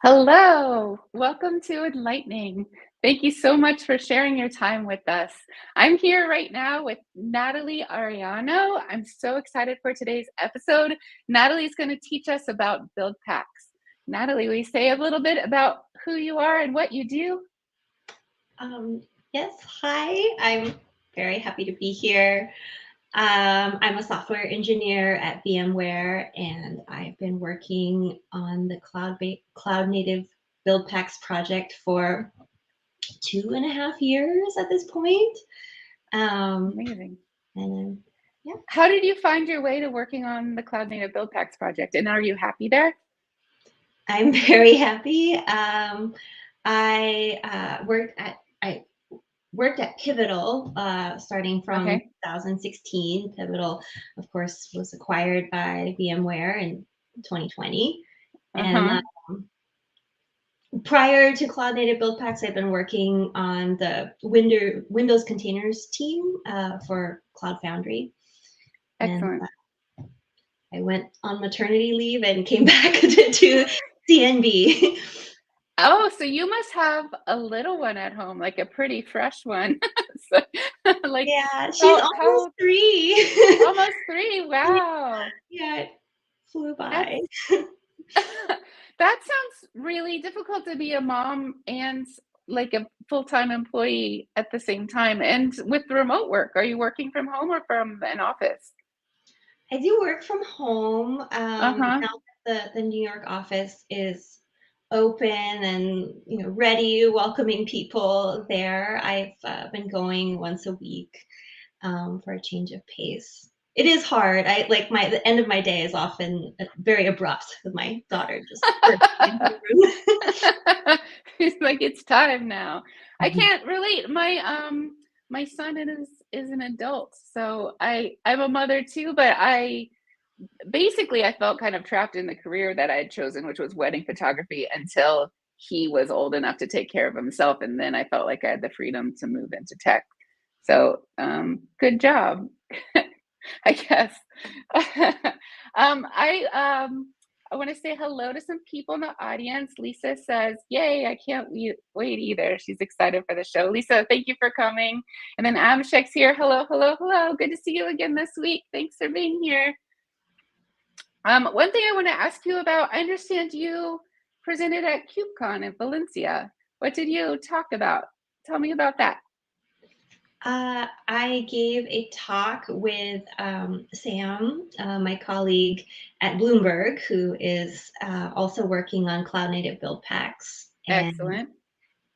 Hello, welcome to Enlightning. Thank you so much for sharing your time with us. I'm here right now with Natalie Ariano. I'm so excited for today's episode. Natalie is going to teach us about build packs. Natalie, will you say a little bit about who you are and what you do? Yes, hi. I'm very happy to be here. I'm a software engineer at VMware, and I've been working on the cloud native build packs project for 2.5 years at this point. Amazing. And yeah, How did you find your way to working on the Cloud Native Build Packs project? And are you happy there? I'm very happy. I worked at Pivotal starting from Okay. 2016. Pivotal, of course, was acquired by VMware in 2020. And Uh-huh. prior to Cloud Native Build Packs, I've been working on the Windows containers team for Cloud Foundry. And Excellent. I went on maternity leave and came back to CNB. Oh, so you must have a little one at home, like a pretty fresh one. So, like, Yeah, she's how almost 3. almost 3. Wow. Yeah, it flew That's by. that sounds really difficult to be a mom and like a full-time employee at the same time. And with remote work, are you working from home or from an office? I do work from home. Uh-huh. Now that the New York office is open and ready, welcoming people there, I've been going once a week for a change of pace. It is hard. I like the end of my day is often very abrupt with my daughter just bursting into the room. It's like it's time now. I can't relate. My son is an adult, so I'm a mother too, but I basically I felt kind of trapped in the career that I had chosen, which was wedding photography, until he was old enough to take care of himself, and then I felt like I had the freedom to move into tech. So, good job. I guess. I want to say hello to some people in the audience. Lisa says, "Yay! I can't wait either." She's excited for the show. Lisa, thank you for coming. And then Abhishek's here. Hello, hello, hello. Good to see you again this week. Thanks for being here. One thing I want to ask you about. I understand you presented at KubeCon in Valencia. What did you talk about? Tell me about that. I gave a talk with Sam, my colleague at Bloomberg, who is also working on cloud native build packs. And Excellent.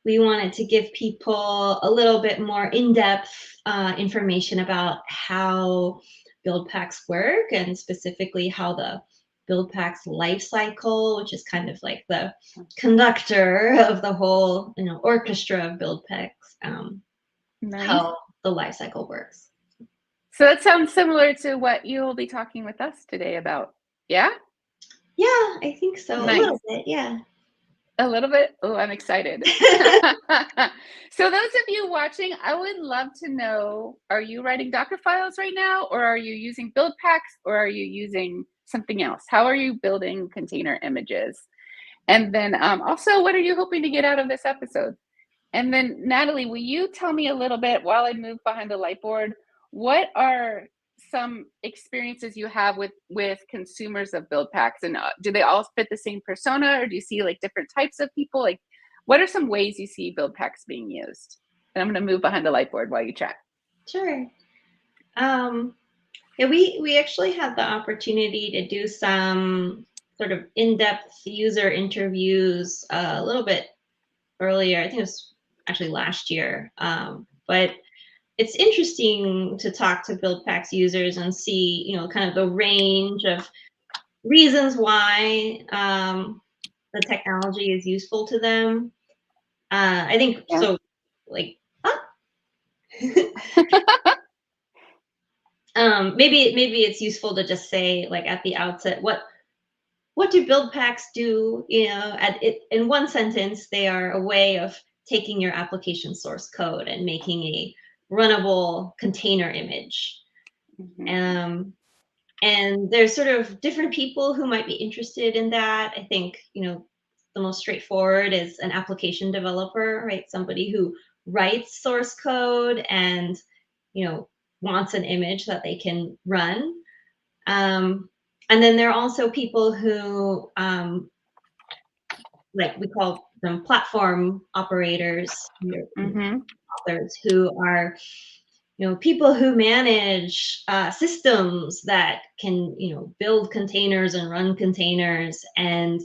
we wanted to give people a little bit more in-depth information about how build packs work, and specifically how the build packs life cycle, which is kind of like the conductor of the whole orchestra of build packs, Nice. how the life cycle works. So that sounds similar to what you'll be talking with us today about. Yeah? Yeah, I think so. A Nice. little bit, yeah. A little bit? Oh, I'm excited. So those of you watching, I would love to know, are you writing Dockerfiles right now, or are you using build packs, or are you using something else? How are you building container images? And then also, what are you hoping to get out of this episode? And then Natalie, will you tell me a little bit while I move behind the light board, what are some experiences you have with consumers of build packs, and do they all fit the same persona, or do you see like different types of people? Like, what are some ways you see build packs being used? And I'm going to move behind the light board while you chat. Sure. Yeah, we actually had the opportunity to do some sort of in-depth user interviews a little bit earlier. I think it was actually last year. But it's interesting to talk to BuildPacks users and see, kind of the range of reasons why the technology is useful to them. I think Yeah. so. Like, maybe it's useful to just say, like, at the outset, what do build packs do? In one sentence, they are a way of taking your application source code and making a runnable container image. Mhm. And there's sort of different people who might be interested in that. I think, the most straightforward is an application developer, right? Somebody who writes source code and, wants an image that they can run. And then there are also people who, like we call them platform operators, authors, who are, people who manage systems that can, build containers and run containers. And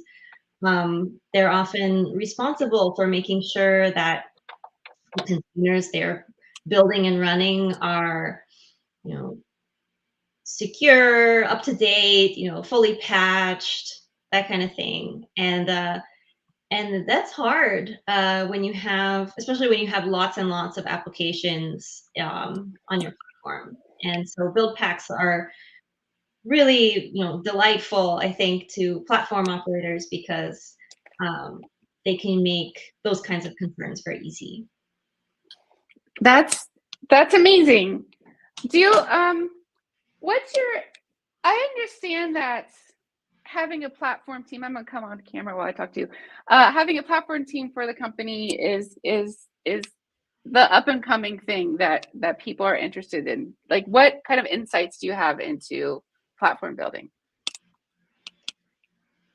they're often responsible for making sure that the containers they're building and running are, secure, up to date, fully patched, that kind of thing. And that's hard especially when you have lots and lots of applications on your platform. And so Buildpacks are really, delightful, I think, to platform operators because they can make those kinds of concerns very easy. That's amazing. Do you I understand that having a platform team, I'm gonna come on camera while I talk to you. Having a platform team for the company is the up and coming thing that people are interested in. Like, what kind of insights do you have into platform building?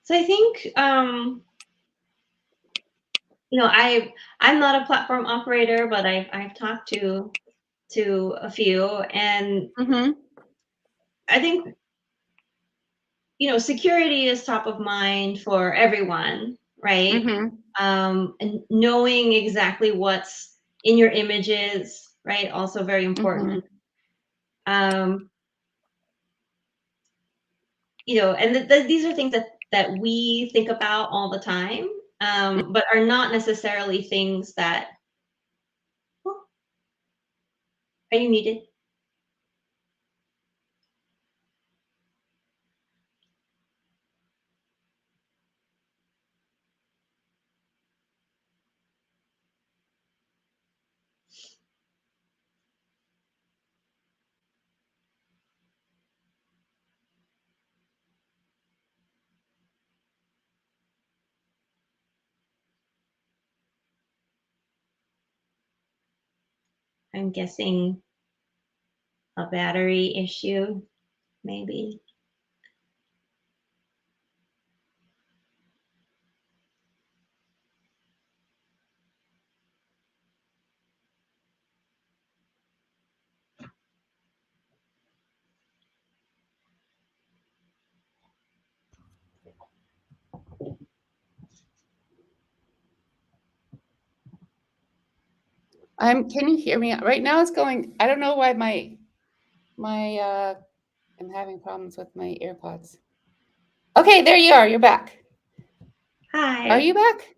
So I think I'm not a platform operator, but I've talked to a few, and I think security is top of mind for everyone, right? And knowing exactly what's in your images, right? Also very important. And these are things that we think about all the time, but are not necessarily things that. Oh, are you muted? I'm guessing a battery issue, maybe. Can you hear me? Right now it's going, I don't know why I'm having problems with my AirPods. Okay, there you are. You're back. Hi. Are you back?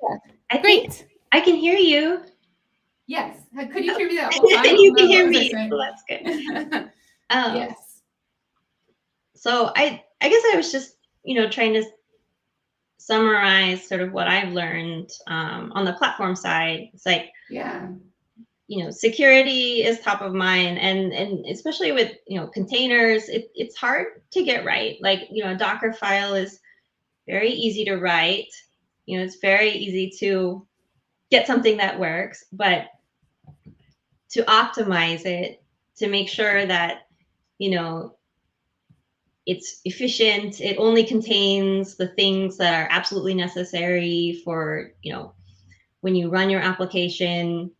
Yeah. Great. I can hear you. Yes. Could you hear me that whole time? You can hear me. So that's good. Yes. So I guess I was just, trying to summarize sort of what I've learned on the platform side. It's like, security is top of mind, and especially with containers, it's hard to get right. Like, a Dockerfile is very easy to write. It's very easy to get something that works, but to optimize it, to make sure that it's efficient, it only contains the things that are absolutely necessary for when you run your application,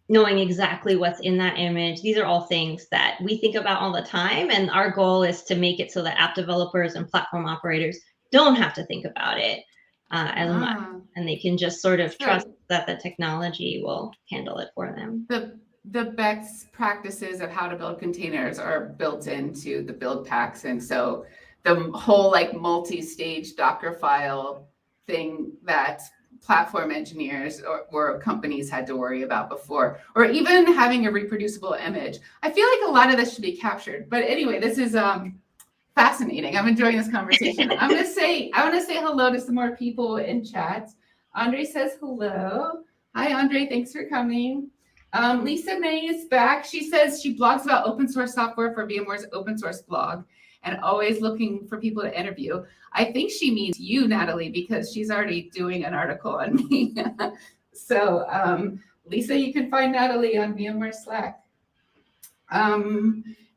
knowing exactly what's in that image. These are all things that we think about all the time, and our goal is to make it so that app developers and platform operators don't have to think about it as much, and they can just sort of trust that the technology will handle it for them. The best practices of how to build containers are built into the Buildpacks, and so the whole multi-stage Dockerfile thing that platform engineers or companies had to worry about before, or even having a reproducible image. I feel like a lot of this should be captured. But anyway, this is fascinating. I'm enjoying this conversation. I want to say hello to some more people in chat. Andre says hello. Hi, Andre. Thanks for coming. Lisa May is back. She says she blogs about open source software for VMware's open source blog. and always looking for people to interview. I think she means you, Natalie, because she's already doing an article on me. So, Lisa, you can find Natalie on VMware Slack.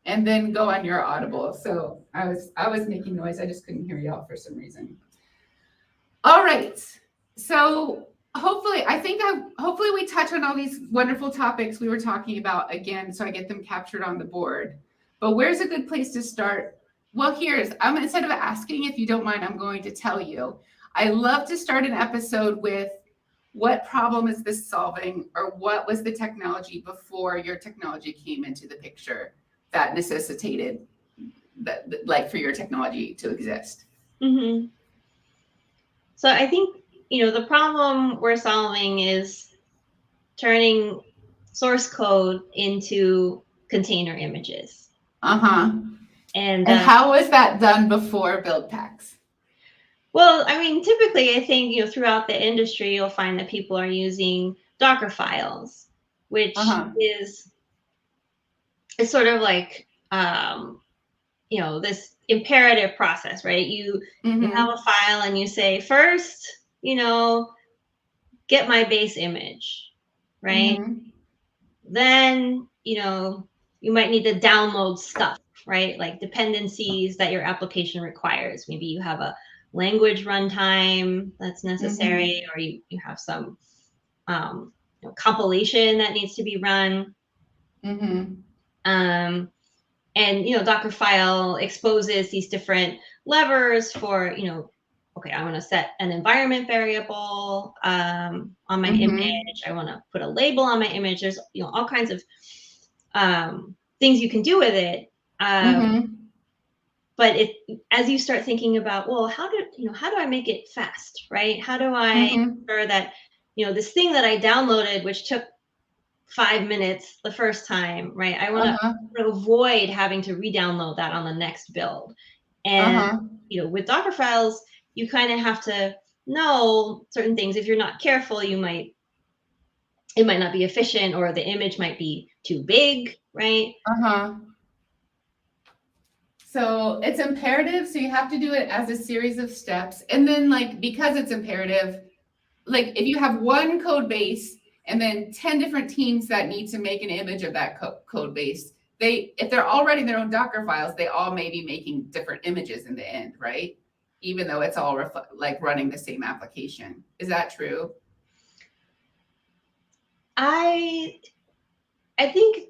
And then go on your Audible. So I was making noise. I just couldn't hear y'all for some reason. All right. So hopefully we touch on all these wonderful topics we were talking about again, so I get them captured on the board. But where's a good place to start? Well, instead of asking, if you don't mind, I'm going to tell you. I love to start an episode with, what problem is this solving, or what was the technology before your technology came into the picture that necessitated that, like, for your technology to exist? Mm-hmm. So I think, the problem we're solving is turning source code into container images. And how was that done before Buildpacks? Well, I mean, typically, I think, throughout the industry, you'll find that people are using Dockerfiles, which is sort of like, this imperative process, right? You have a file and you say, first, get my base image, right? Then, you might need to download stuff, right? Like dependencies that your application requires. Maybe you have a language runtime that's necessary, or you have some compilation that needs to be run. And Dockerfile exposes these different levers for, okay, I want to set an environment variable on my image. I want to put a label on my image. There's all kinds of things you can do with it. But as you start thinking about, well, how do I make it fast, right? How do I ensure that this thing that I downloaded, which took 5 minutes the first time, right? I want to avoid having to re-download that on the next build. And with Dockerfiles, you kind of have to know certain things. If you're not careful, it might not be efficient, or the image might be too big, right? So it's imperative, so you have to do it as a series of steps. And then, like, because it's imperative, like if you have one code base and then 10 different teams that need to make an image of that code base, if they're all writing their own Docker files, they all may be making different images in the end, right? Even though it's all like running the same application. Is that true? I think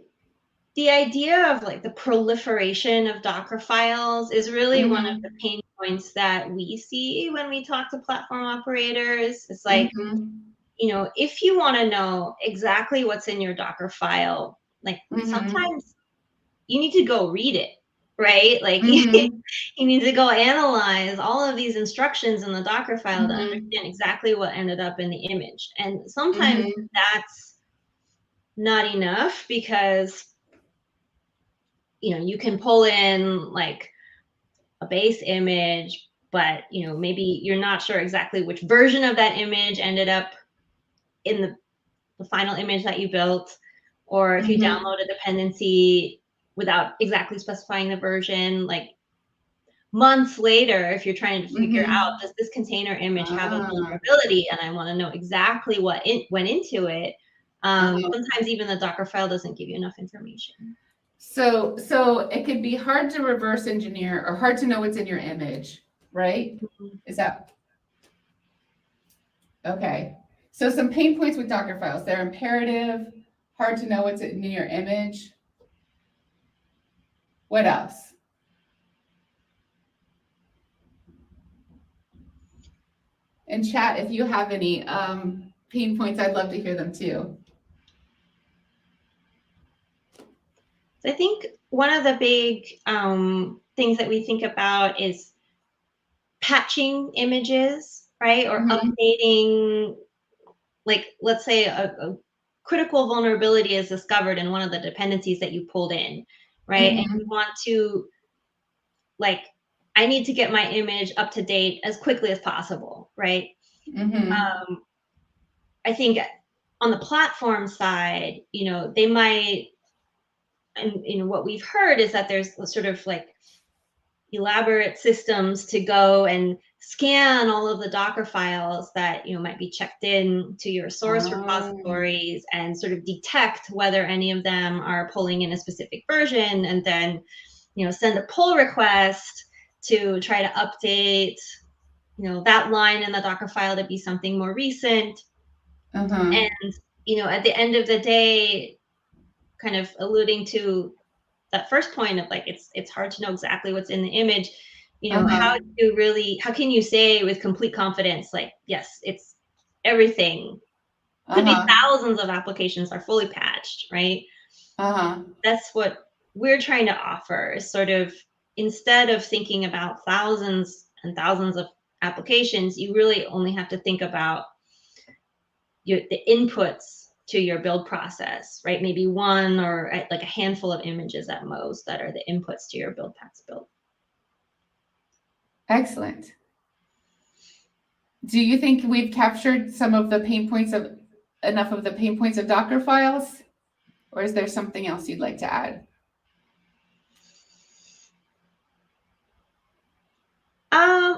the idea of like the proliferation of Docker files is really one of the pain points that we see when we talk to platform operators. It's like, if you want to know exactly what's in your Docker file, like sometimes you need to go read it, right? Like you need to go analyze all of these instructions in the Docker file to understand exactly what ended up in the image. And sometimes that's not enough, because you can pull in like a base image, but maybe you're not sure exactly which version of that image ended up in the final image that you built, or if you download a dependency without exactly specifying the version, like months later, if you're trying to figure out, does this container image have a vulnerability, and I want to know exactly what went into it, sometimes even the Docker file doesn't give you enough information. So it could be hard to reverse engineer, or hard to know what's in your image, right? Is that okay? So some pain points with Docker files: they're imperative, hard to know what's in your image. What else? In chat, if you have any pain points, I'd love to hear them too. I think one of the big things that we think about is patching images, right? Or updating, like, let's say a critical vulnerability is discovered in one of the dependencies that you pulled in, right? And you want to, like, I need to get my image up to date as quickly as possible, right? I think on the platform side, they might, and what we've heard is that there's sort of like elaborate systems to go and scan all of the Docker files that might be checked in to your source repositories and sort of detect whether any of them are pulling in a specific version, and then send a pull request to try to update that line in the Docker file to be something more recent. And at the end of the day, kind of alluding to that first point of like it's hard to know exactly what's in the image. How can you say with complete confidence, like, yes, it's everything? Could be thousands of applications are fully patched, right? That's what we're trying to offer, is sort of, instead of thinking about thousands and thousands of applications, you really only have to think about the inputs to your build process, right? Maybe one or like a handful of images at most that are the inputs to your Buildpacks build. Excellent. Do you think we've captured some of the pain points of enough of the pain points of Dockerfiles, or is there something else you'd like to add?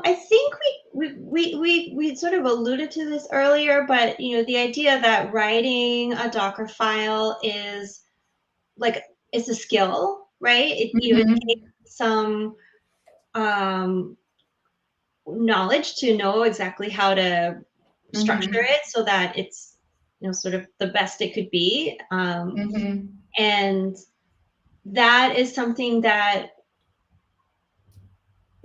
I think we sort of alluded to this earlier, but the idea that writing a Docker file is like, it's a skill, right? It takes some knowledge to know exactly how to structure it so that it's sort of the best it could be, and that is something that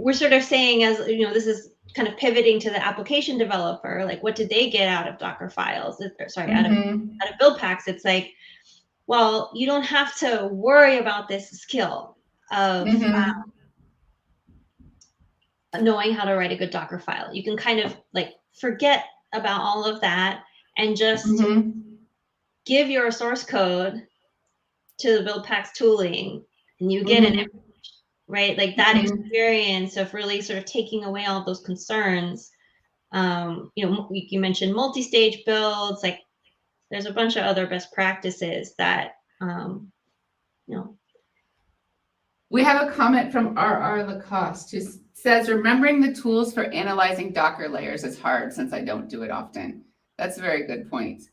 we're sort of saying, as this is kind of pivoting to the application developer, like, what did they get out of Dockerfiles? Out of Buildpacks? It's like, well, you don't have to worry about this skill of knowing how to write a good Docker file. You can kind of like forget about all of that and just give your source code to the Buildpacks tooling, and you get an image, right? Like that experience of really sort of taking away all of those concerns. You mentioned multi-stage builds. Like, there's a bunch of other best practices that We have a comment from R.R. Lacoste who says, remembering the tools for analyzing Docker layers is hard since I don't do it often. That's a very good point.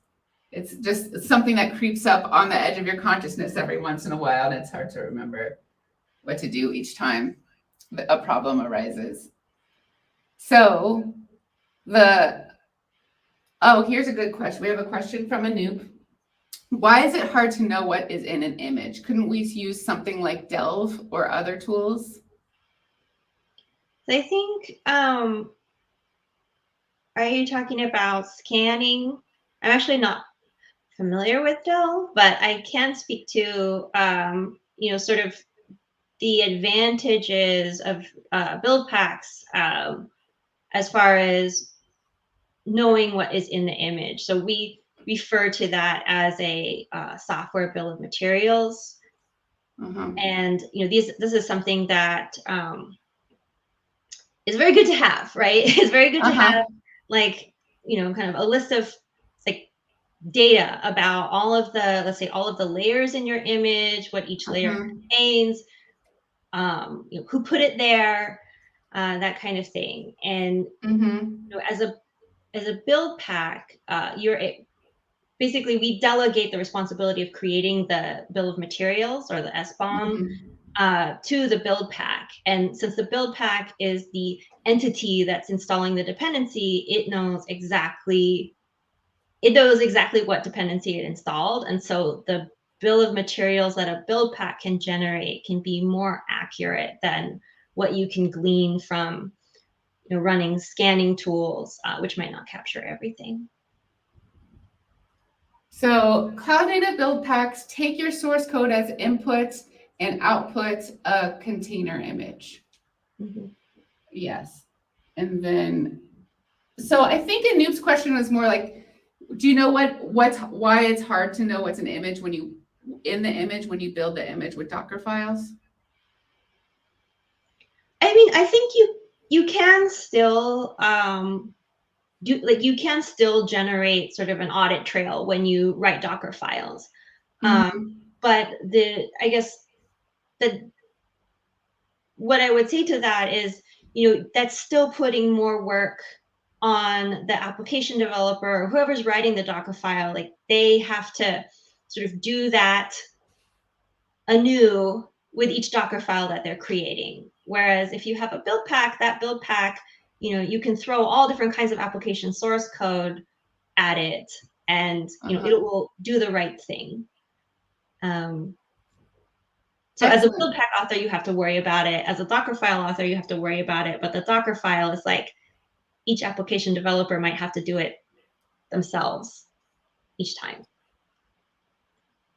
It's just something that creeps up on the edge of your consciousness every once in a while, and it's hard to remember what to do each time a problem arises. So here's a good question. We have a question from Anoop. Why is it hard to know what is in an image? Couldn't we use something like Delve or other tools? I think, are you talking about scanning? I'm actually not familiar with Delve, but I can speak to, sort of the advantages of Buildpacks as far as knowing what is in the image. So we refer to that as a software bill of materials. And this is something that is very good to have, right? It's very good to have, like, kind of a list of like data about all of the, let's say, all of the layers in your image, what each layer contains, who put it there, that kind of thing. And as a build pack, basically, we delegate the responsibility of creating the bill of materials, or the SBOM, to the build pack. And since the build pack is the entity that's installing the dependency, it knows exactly what dependency it installed. And so the bill of materials that a build pack can generate can be more accurate than what you can glean from running scanning tools, which might not capture everything. So Cloud Native Buildpacks take your source code as input and output a container image. Yes. And then, so I think Anoop's question was more like, do you know why it's hard to know what's an image when you build the image with Dockerfiles? I mean, I think you can still you can still generate sort of an audit trail when you write Docker files. But I guess the what I would say to that is, that's still putting more work on the application developer or whoever's writing the Dockerfile. Like, they have to sort of do that anew with each Dockerfile that they're creating. Whereas if you have a build pack, that build pack, you can throw all different kinds of application source code at it, and it will do the right thing. So as a build pack author, you have to worry about it. As a Dockerfile author, you have to worry about it. But the Dockerfile is like, each application developer might have to do it themselves each time.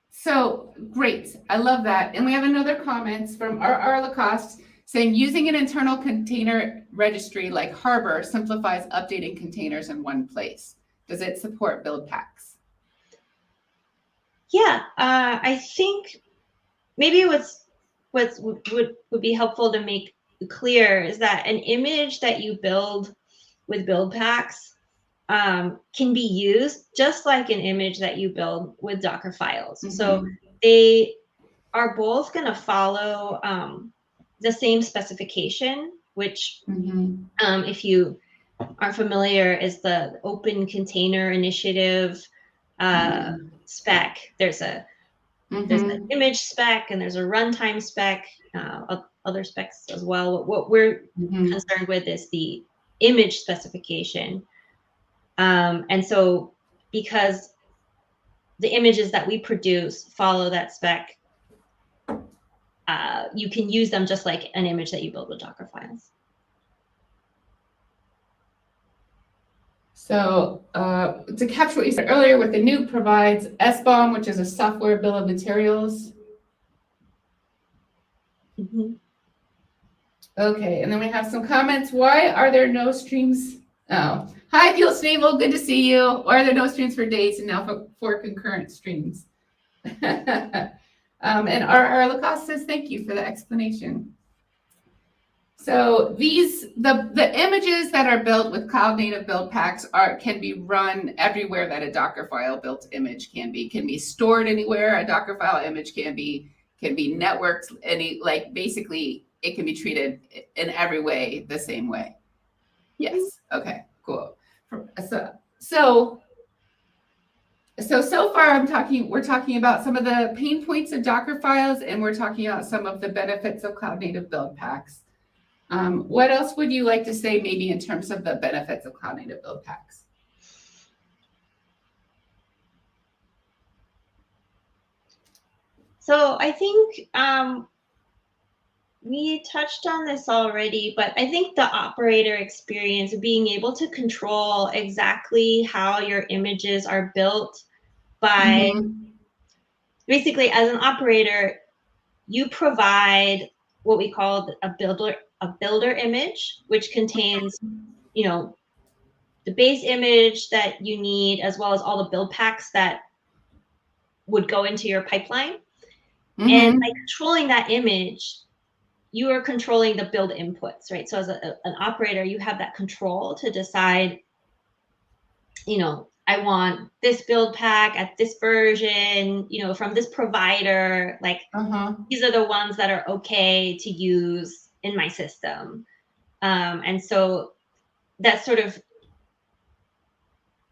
So great. I love that. And we have another comment from R. Lacoste saying, using an internal container registry like Harbor simplifies updating containers in one place. Does it support build packs? Yeah, I think maybe what would be helpful to make clear is that an image that you build with build packs can be used just like an image that you build with Dockerfiles. Mm-hmm. So they are both going to follow the same specification, which if you aren't familiar, is the Open Container Initiative spec. There's an image spec and there's a runtime spec, other specs as well. What we're concerned with is the image specification. And so because the images that we produce follow that spec, you can use them just like an image that you build with Dockerfiles. So to capture what you said earlier, with the Nuke provides SBOM, which is a software bill of materials. Okay, and then we have some comments. Why are there no streams? Oh, hi, Fuel Stable. Good to see you. Why are there no streams for days and now for concurrent streams? And R. Lacoste says, thank you for the explanation. So the images that are built with cloud native build packs can be run everywhere that a Dockerfile built image can be stored anywhere. A Dockerfile image can be networked basically it can be treated in every way the same way. Yes. Okay, cool. So far we're talking about some of the pain points of Dockerfiles, and we're talking about some of the benefits of cloud native build packs. What else would you like to say maybe in terms of the benefits of cloud native build packs? So I think we touched on this already, but I think the operator experience, being able to control exactly how your images are built by basically, as an operator, you provide what we call a builder image, which contains, the base image that you need, as well as all the build packs that would go into your pipeline. And by controlling that image, you are controlling the build inputs, right? So as an operator, you have that control to decide, I want this build pack at this version, from this provider, like these are the ones that are okay to use in my system. And so that's sort of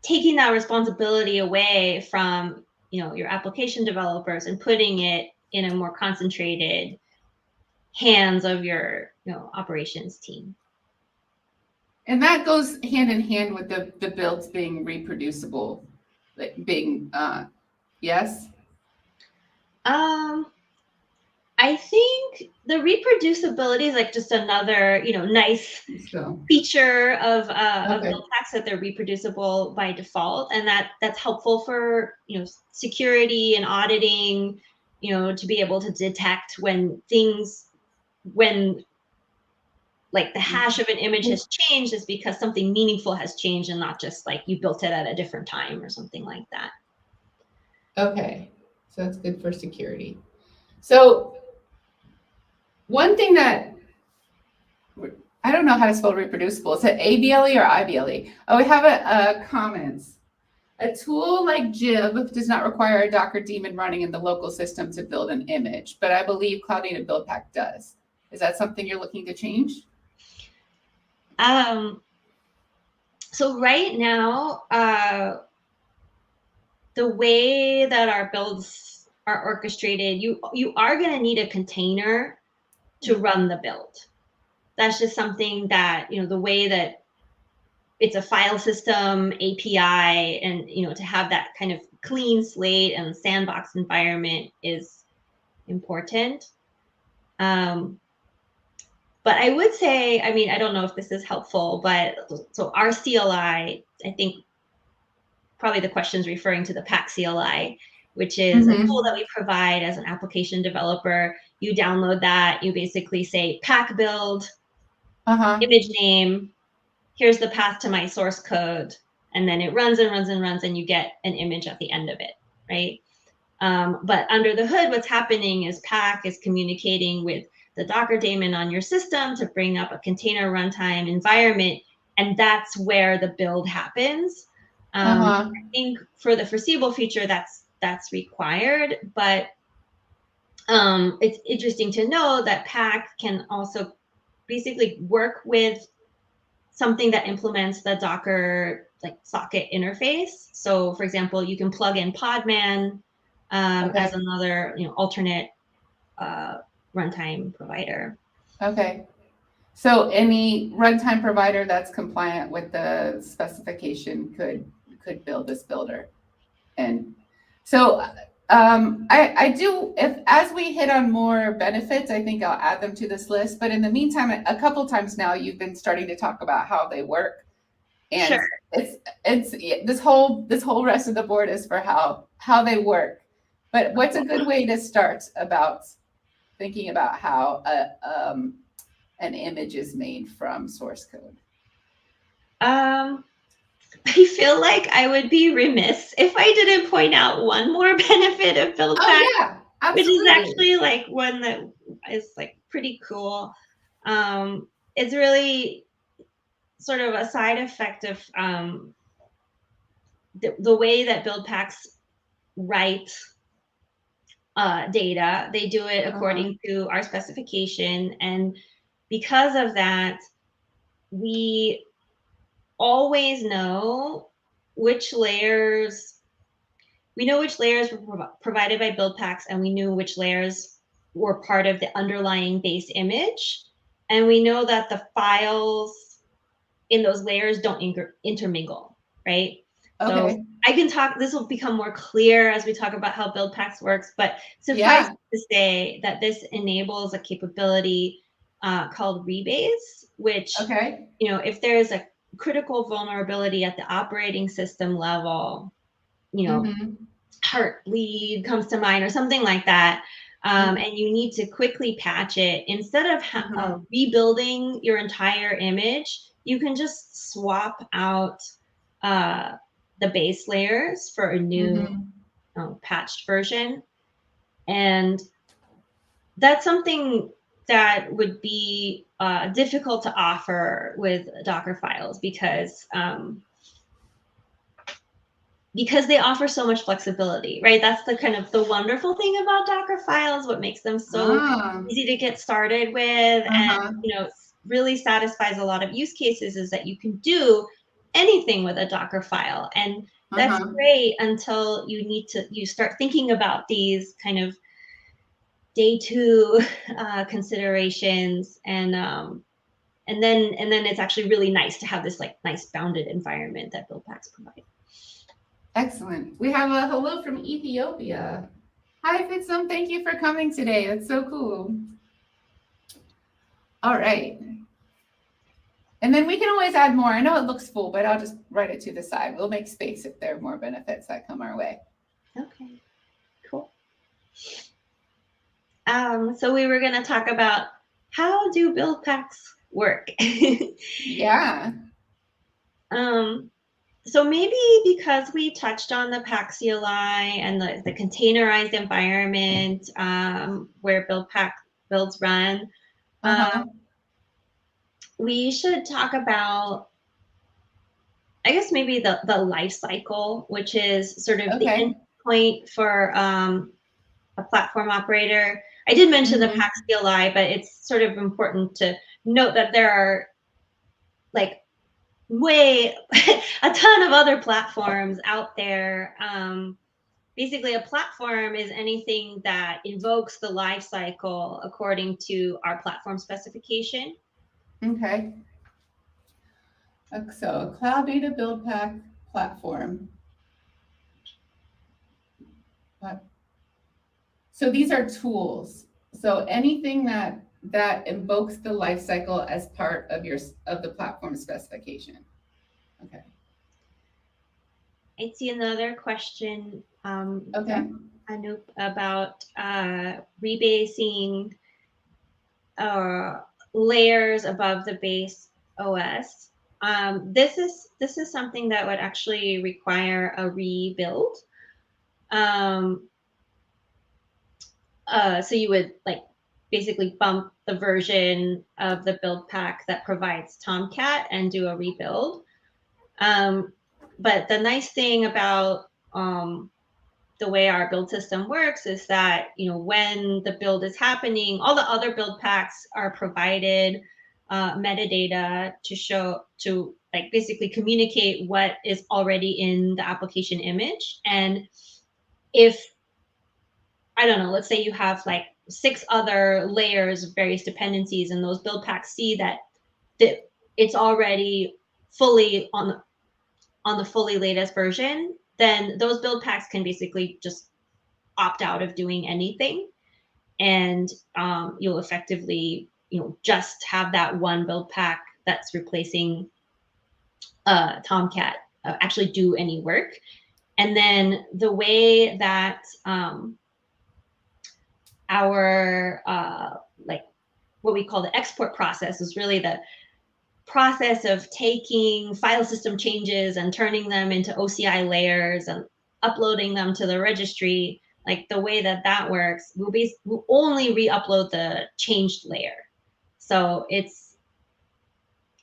taking that responsibility away from, your application developers and putting it in a more concentrated hands of your operations team. And that goes hand in hand with the builds being reproducible, being yes. I think the reproducibility is like just another nice feature of build packs, that they're reproducible by default, and that's helpful for security and auditing, to be able to detect when like the hash of an image has changed is because something meaningful has changed, and not just like you built it at a different time or something like that. Okay, so that's good for security. So one thing that I don't know how to spell reproducible. Is it ABLE or IBLE? Oh, we have a comments. A tool like Jib does not require a Docker daemon running in the local system to build an image, but I believe Cloud Native Build Pack does. Is that something you're looking to change? So right now, the way that our builds are orchestrated, you are going to need a container to run the build. That's just something that, the way that it's a file system, API, and, to have that kind of clean slate and sandbox environment is important. But I would say, I don't know if this is helpful, but so our CLI, I think probably the question is referring to the Pack CLI, which is a tool that we provide as an application developer. You download that, you basically say Pack build, image name, here's the path to my source code, and then it runs and runs and runs, and you get an image at the end of it, right? But under the hood, what's happening is Pack is communicating with the Docker daemon on your system to bring up a container runtime environment, and that's where the build happens. I think for the foreseeable future, that's required, but it's interesting to know that Pack can also basically work with something that implements the Docker socket interface. So, for example, you can plug in Podman as another alternate runtime provider. Okay. So any runtime provider that's compliant with the specification could build this builder. And so I do, as we hit on more benefits, I think I'll add them to this list. But in the meantime, a couple times now you've been starting to talk about how they work. And sure. it's this whole rest of the board is for how they work. But what's a good way to start about thinking about how an image is made from source code? I feel like I would be remiss if I didn't point out one more benefit of Buildpacks, which is actually one that is pretty cool. It's really sort of a side effect of the way that Buildpacks write data. They do it according to our specification, and because of that, we always know which layers were provided by Buildpacks, and we knew which layers were part of the underlying base image, and we know that the files in those layers don't intermingle, right? Okay. So I can talk, this will become more clear as we talk about how Buildpacks works, but suffice to say that this enables a capability called rebase, which, if there's a critical vulnerability at the operating system level, Heartbleed comes to mind or something like that, and you need to quickly patch it, instead of rebuilding your entire image, you can just swap out the base layers for a new patched version. And that's something that would be difficult to offer with Dockerfiles because they offer so much flexibility, right? That's the kind of the wonderful thing about Dockerfiles, what makes them so easy to get started with, and really satisfies a lot of use cases, is that you can do anything with a Dockerfile, and that's great until you start thinking about these kind of day two considerations, and then it's actually really nice to have this nice bounded environment that Buildpacks provide. Excellent. We have a hello from Ethiopia. Hi, Fitsum. Thank you for coming today. That's so cool. All right. And then we can always add more. I know it looks full, but I'll just write it to the side. We'll make space if there are more benefits that come our way. Okay, cool. So we were going to talk about how do Buildpacks work? Yeah. So maybe because we touched on the Pack CLI and the containerized environment where Buildpack builds run, we should talk about, I guess, maybe the Lifecycle, which is sort of the endpoint for a platform operator. I did mention the Pack CLI, but it's sort of important to note that there are like a ton of other platforms out there. Basically, a platform is anything that invokes the lifecycle according to our platform specification. Okay. So a cloud native build pack platform. So these are tools. So anything that invokes the lifecycle as part of the platform specification. Okay. I see another question Okay. from Anoop about rebasing layers above the base OS. This is something that would actually require a rebuild. So you would like basically bump the version of the build pack that provides Tomcat and do a rebuild. But the nice thing about the way our build system works is that, you know, when the build is happening, all the other build packs are provided metadata to like basically communicate what is already in the application image. And if, I don't know, let's say you have like 6 other layers of various dependencies, and those build packs see that it's already fully on the fully latest version, then those build packs can basically just opt out of doing anything, and you'll effectively, you know, just have that one build pack that's replacing Tomcat actually do any work. And then the way that our like what we call the export process is really the process of taking file system changes and turning them into OCI layers and uploading them to the registry. Like the way that works, we'll only re-upload the changed layer. So it's,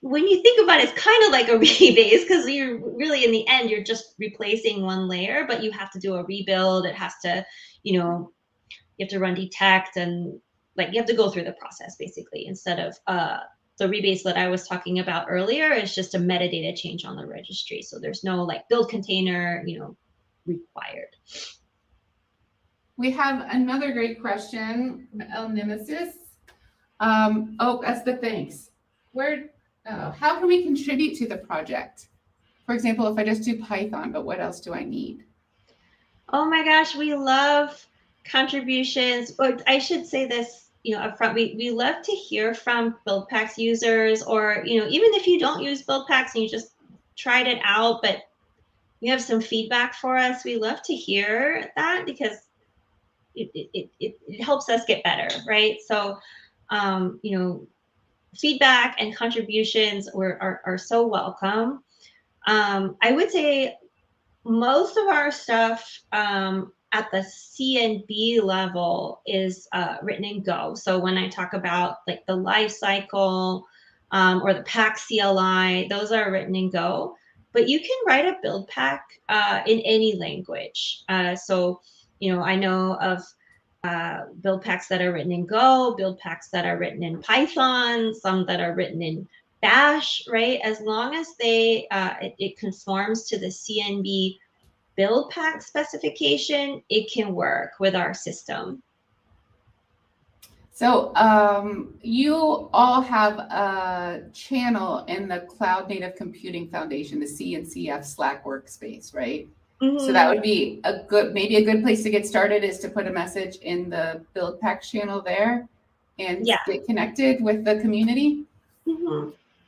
when you think about it, it's kind of like a rebase, because you're really, in the end, you're just replacing one layer, but you have to do a rebuild. It has to, you know, you have to run detect, and like you have to go through the process basically, instead of the rebase that I was talking about earlier is just a metadata change on the registry. So there's no like build container, you know, required. We have another great question, El Nemesis. That's the thanks. How can we contribute to the project? For example, if I just do Python, but what else do I need? Oh my gosh, we love contributions. Or I should say this, you know, upfront. We love to hear from Buildpacks users, or, you know, even if you don't use Buildpacks and you just tried it out, but you have some feedback for us, we love to hear that, because it helps us get better, right? So, you know, feedback and contributions are so welcome. I would say most of our stuff at the C and B level is written in Go. So when I talk about like the Lifecycle or the Pack CLI, those are written in Go. But you can write a build pack in any language. So, you know, I know of build packs that are written in Go, build packs that are written in Python, some that are written in Bash, right? As long as it conforms to the CNB build pack specification, it can work with our system. So you all have a channel in the Cloud Native Computing Foundation, the CNCF Slack workspace, right? So that would be maybe a good place to get started, is to put a message in the build pack channel there and get connected with the community.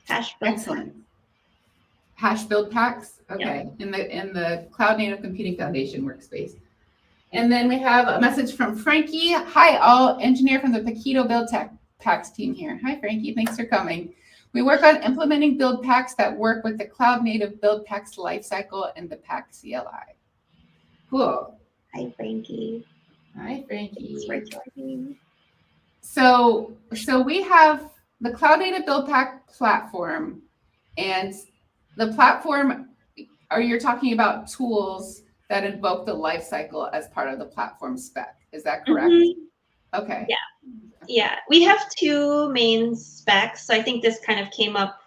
Excellent. Hash build packs. Okay. In the Cloud Native Computing Foundation workspace. And then we have a message from Frankie. Hi, all. Engineer from the Paquito Buildpacks team here. Hi, Frankie. Thanks for coming. We work on implementing build packs that work with the Cloud Native Buildpacks lifecycle and the Pack CLI. Cool. Hi, Frankie. Hi, Frankie. Thanks for joining. So we have the Cloud Native Buildpack platform, and the platform, you're talking about tools that invoke the lifecycle as part of the platform spec. Is that correct? Okay. Yeah, we have two main specs. So I think this kind of came up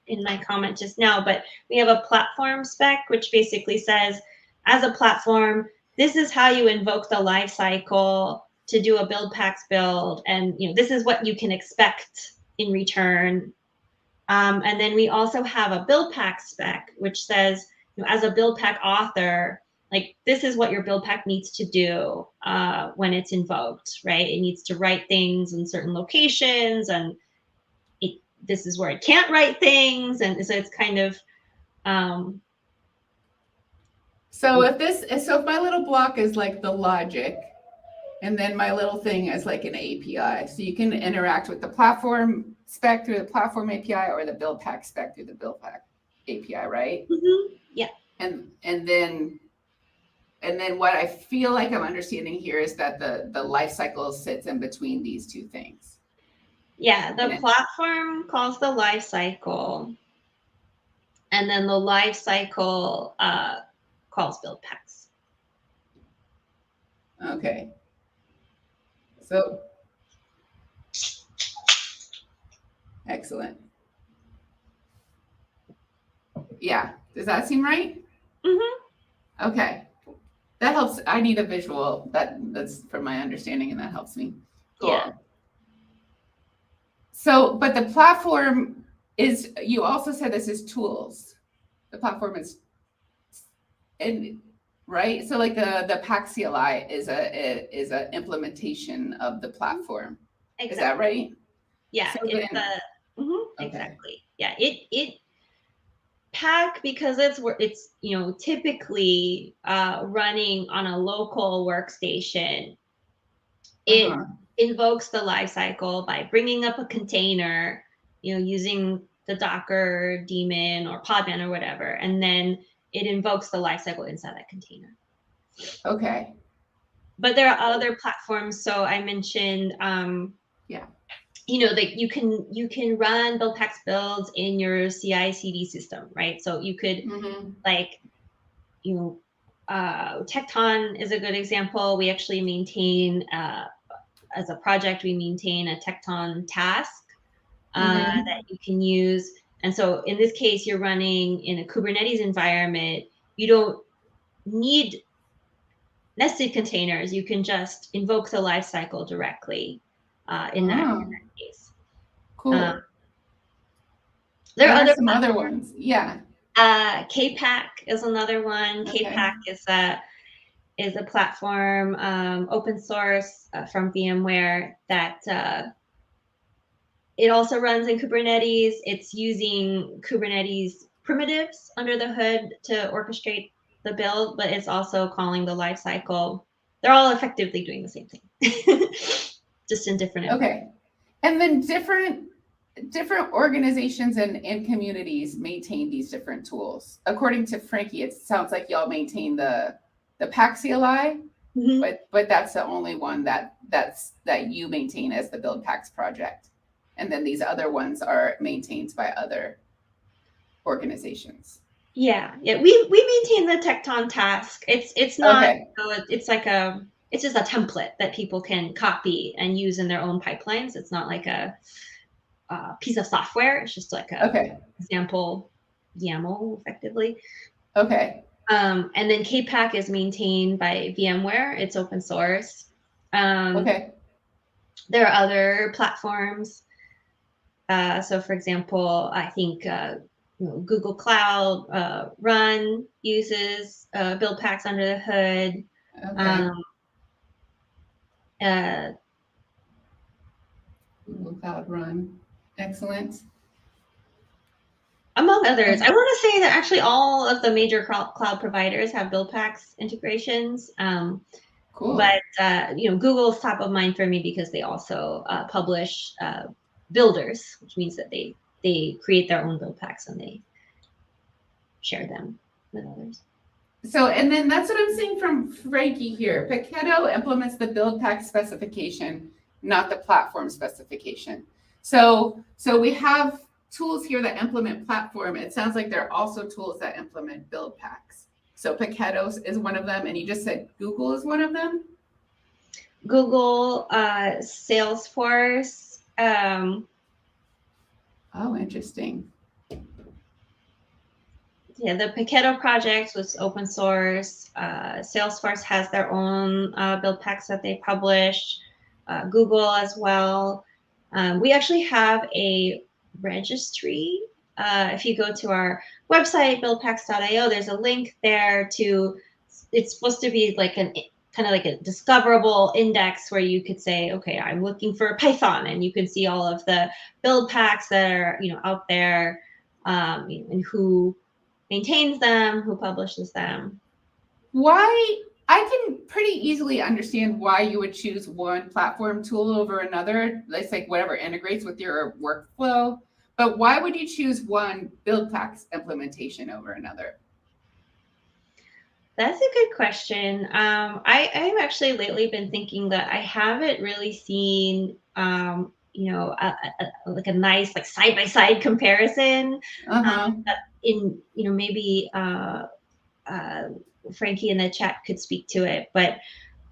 in my comment just now, but we have a platform spec, which basically says, as a platform, this is how you invoke the lifecycle to do a Buildpacks build, and this is what you can expect in return. And then we also have a Buildpack spec, which says, as a Buildpack author, like, this is what your Buildpack needs to do when it's invoked, right? It needs to write things in certain locations, and this is where it can't write things. And so it's kind of... So if my little block is like the logic, and then my little thing is like an API, so you can interact with the platform spec through the platform API or the Buildpack spec through the Buildpack API, right? Mm-hmm. Yeah. And then what I feel like I'm understanding here is that the life cycle sits in between these two things. Yeah, the platform calls the life cycle, and then the life cycle calls Buildpacks. Okay. So, excellent. Yeah, does that seem right? Mm-hmm. Okay, that helps. I need a visual. That's from my understanding, and that helps me. Cool. Yeah. So, but the platform is, you also said this is tools. The platform is, and right? So like the Pack CLI is a implementation of the platform. Exactly. Is that right? Yeah, so it's okay. Exactly. Yeah, it Pack, because it's typically running on a local workstation. It invokes the lifecycle by bringing up a container, using the Docker daemon or podman or whatever, and then it invokes the lifecycle inside that container. Okay. But there are other platforms. So I mentioned, that you can run Buildpacks builds in your CI/CD system, right? So you could Tecton is a good example. We actually maintain, as a project, we maintain a Tecton task that you can use. And so in this case, you're running in a Kubernetes environment. You don't need nested containers. You can just invoke the lifecycle directly in that case. Cool. There are some other ones. Yeah. Kpack is another one. Okay. Kpack is a platform, open source from VMware, that it also runs in Kubernetes. It's using Kubernetes primitives under the hood to orchestrate the build, but it's also calling the lifecycle. They're all effectively doing the same thing, just in different. Okay. And then different organizations and communities maintain these different tools. According to Frankie, it sounds like y'all maintain the Pack CLI, but that's the only one that you maintain as the Buildpacks project. And then these other ones are maintained by other organizations. Yeah. We maintain the Tecton task. It's not. Okay. It's just a template that people can copy and use in their own pipelines. It's not like a piece of software. It's just like a example YAML, effectively. Okay. And then Kpack is maintained by VMware. It's open source. There are other platforms. So, for example, I think Google Cloud Run uses Buildpacks under the hood. Google Cloud Run. Excellent. Among others, I want to say that actually all of the major cloud providers have Buildpacks integrations. Cool. But Google's top of mind for me because they also publish builders, which means that they create their own Buildpacks and they share them with others. So, and then that's what I'm seeing from Frankie here. Paketo implements the Buildpack specification, not the platform specification. So we have tools here that implement platform. It sounds like there are also tools that implement Buildpacks. So Paketo is one of them, and you just said Google is one of them? Google, Salesforce. Oh, interesting. Yeah, the Paketo project was open source. Salesforce has their own build packs that they publish. Google as well. We actually have a registry. If you go to our website, buildpacks.io, there's a link there to, it's supposed to be like an kind of like a discoverable index where you could say, okay, I'm looking for Python, and you can see all of the build packs that are, out there, and who maintains them, who publishes them. Why? I can pretty easily understand why you would choose one platform tool over another. It's like whatever integrates with your workflow. But why would you choose one Buildpacks implementation over another? That's a good question. I've actually lately been thinking that I haven't really seen, like a nice like side by side comparison. Uh-huh. In maybe Frankie in the chat could speak to it, but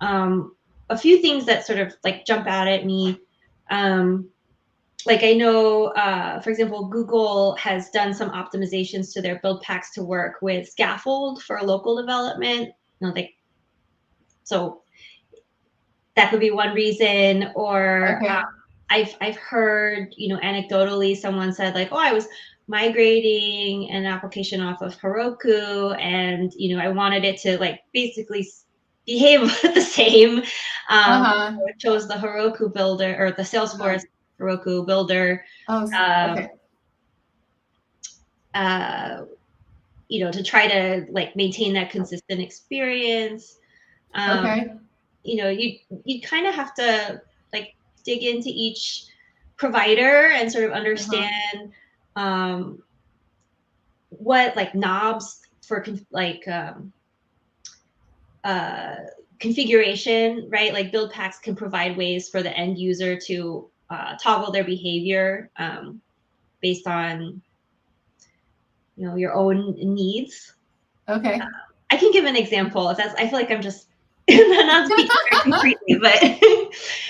a few things that sort of like jump out at me. Like I know, for example, Google has done some optimizations to their build packs to work with Scaffold for local development. So that could be one reason. Or Okay. I've heard, anecdotally, someone said like, oh, I was migrating an application off of Heroku, and I wanted it to like basically behave the same. Uh-huh. So I chose the Heroku builder, or the Uh-huh. Salesforce Heroku builder, Oh, um, okay. to try to like maintain that consistent experience. Um, Okay. you kind of have to like dig into each provider and sort of Uh-huh. understand what like knobs for uh, configuration, right? Like build packs can provide ways for the end user to toggle their behavior based on your own needs. Okay. I can give an example if that's. I feel like I'm just not speaking very concretely, but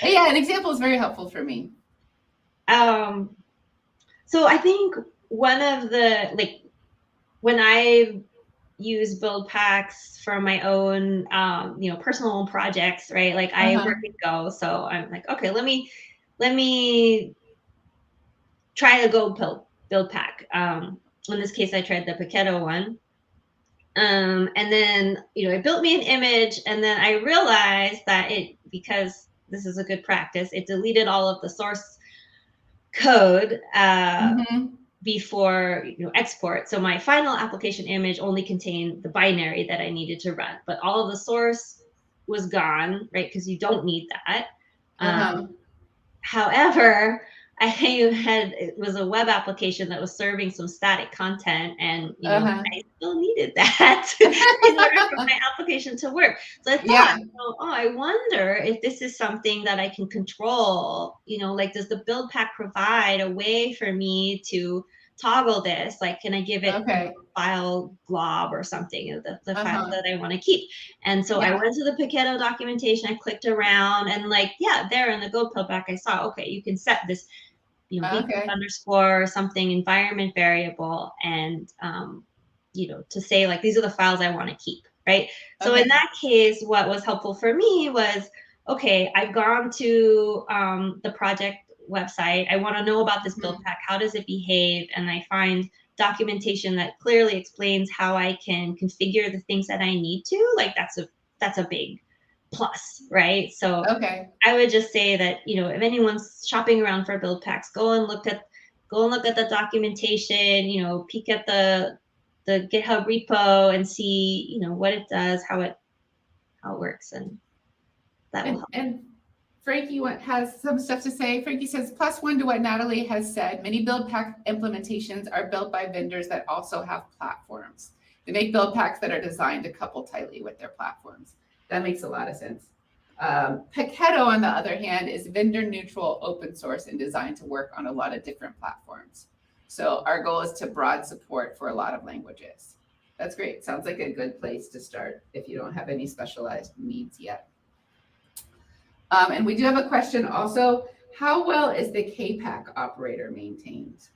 Yeah, an example is very helpful for me. um, so I think one of the like when I use build packs for my own personal projects, right? Like I Uh-huh. work in Go, so I'm like, okay, let me try the Go build pack. In this case, I tried the Paketo one. And then, it built me an image, and then I realized that because this is a good practice, it deleted all of the source code Mm-hmm. before export. So my final application image only contained the binary that I needed to run, but all of the source was gone, right? Because you don't need that. Uh-huh. However, it was a web application that was serving some static content, and Uh-huh. I still needed that in order for my application to work. So I thought, Yeah. oh, I wonder if this is something that I can control. Like, does the build pack provide a way for me to toggle this? Like, can I give it Okay. a file glob or something, the file Uh-huh. that I want to keep? And so I Yeah. went to the Paketo documentation, I clicked around, and like, yeah, there in the Go build pack, I saw, okay, you can set this, bp Okay. underscore something environment variable, and, to say like, these are the files I want to keep, right? So in Okay. that case, what was helpful for me was, okay, I've gone to the project website. I want to know about this build Mhm. pack. How does it behave? And I find documentation that clearly explains how I can configure the things that I need to. Like that's a big plus, right? So Okay. I would just say that, if anyone's shopping around for build packs, go and look at the documentation, peek at the GitHub repo and see, what it does, how it works, and that will help. And Frankie has some stuff to say. Frankie says, plus one to what Natalie has said, many build pack implementations are built by vendors that also have platforms. They make build packs that are designed to couple tightly with their platforms. That makes a lot of sense. Paketo, on the other hand, is vendor neutral, open source, and designed to work on a lot of different platforms. So our goal is to broad support for a lot of languages. That's great. Sounds like a good place to start if you don't have any specialized needs yet. And we do have a question also. How well is the KPAC operator maintained?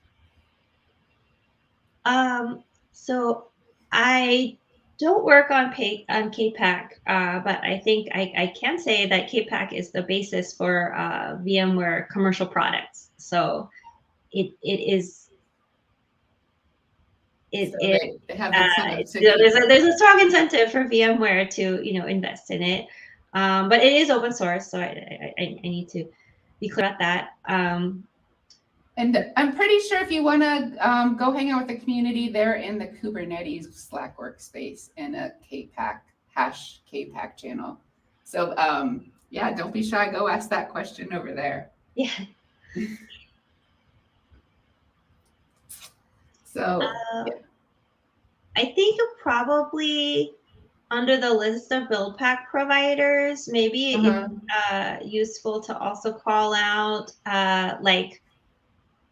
So I don't work on KPAC, but I think I can say that KPAC is the basis for VMware commercial products. So So they have incentive to there's a strong incentive for VMware to invest in it, but it is open source, so I need to be clear about that. And I'm pretty sure if you want to go hang out with the community, they're in the Kubernetes Slack workspace in a KPAC #KPAC channel. So yeah, don't be shy. Go ask that question over there. Yeah. So yeah. I think probably under the list of Buildpack providers, maybe it's useful to also call out like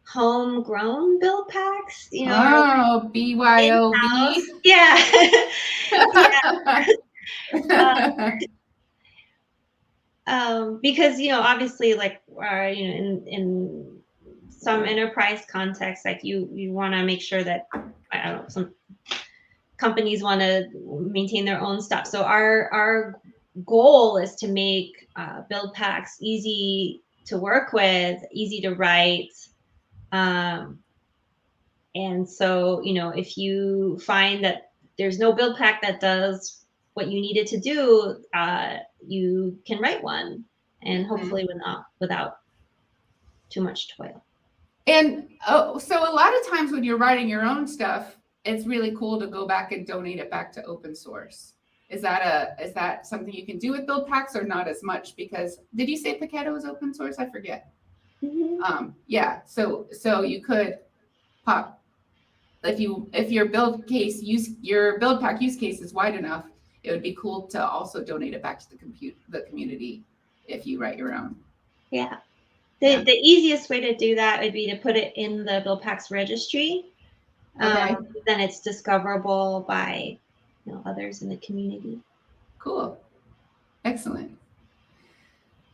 homegrown Buildpacks, Oh, BYOB. Yeah. Because obviously, like in some enterprise context, like you want to make sure that I don't know, some companies want to maintain their own stuff. So our goal is to make Buildpacks easy to work with, easy to write. And so, if you find that there's no Buildpack that does what you need it to do, you can write one, and hopefully without too much toil. And so a lot of times when you're writing your own stuff, it's really cool to go back and donate it back to open source. Is that something you can do with Buildpacks or not as much? Because did you say Paketo is open source? I forget. Yeah, so you could pop if your Buildpack use case is wide enough, it would be cool to also donate it back to the community if you write your own. Yeah. The easiest way to do that would be to put it in the Buildpacks registry. Okay. Then it's discoverable by others in the community. Cool. Excellent.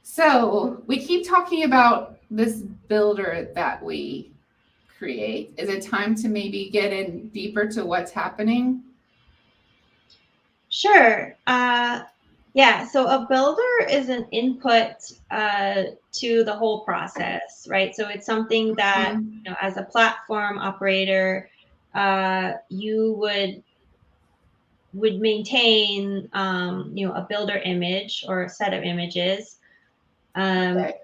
So we keep talking about this builder that we create. Is it time to maybe get in deeper to what's happening? Sure. Yeah, so a builder is an input to the whole process, right? So it's something that, as a platform operator, you would maintain, a builder image or a set of images. Okay.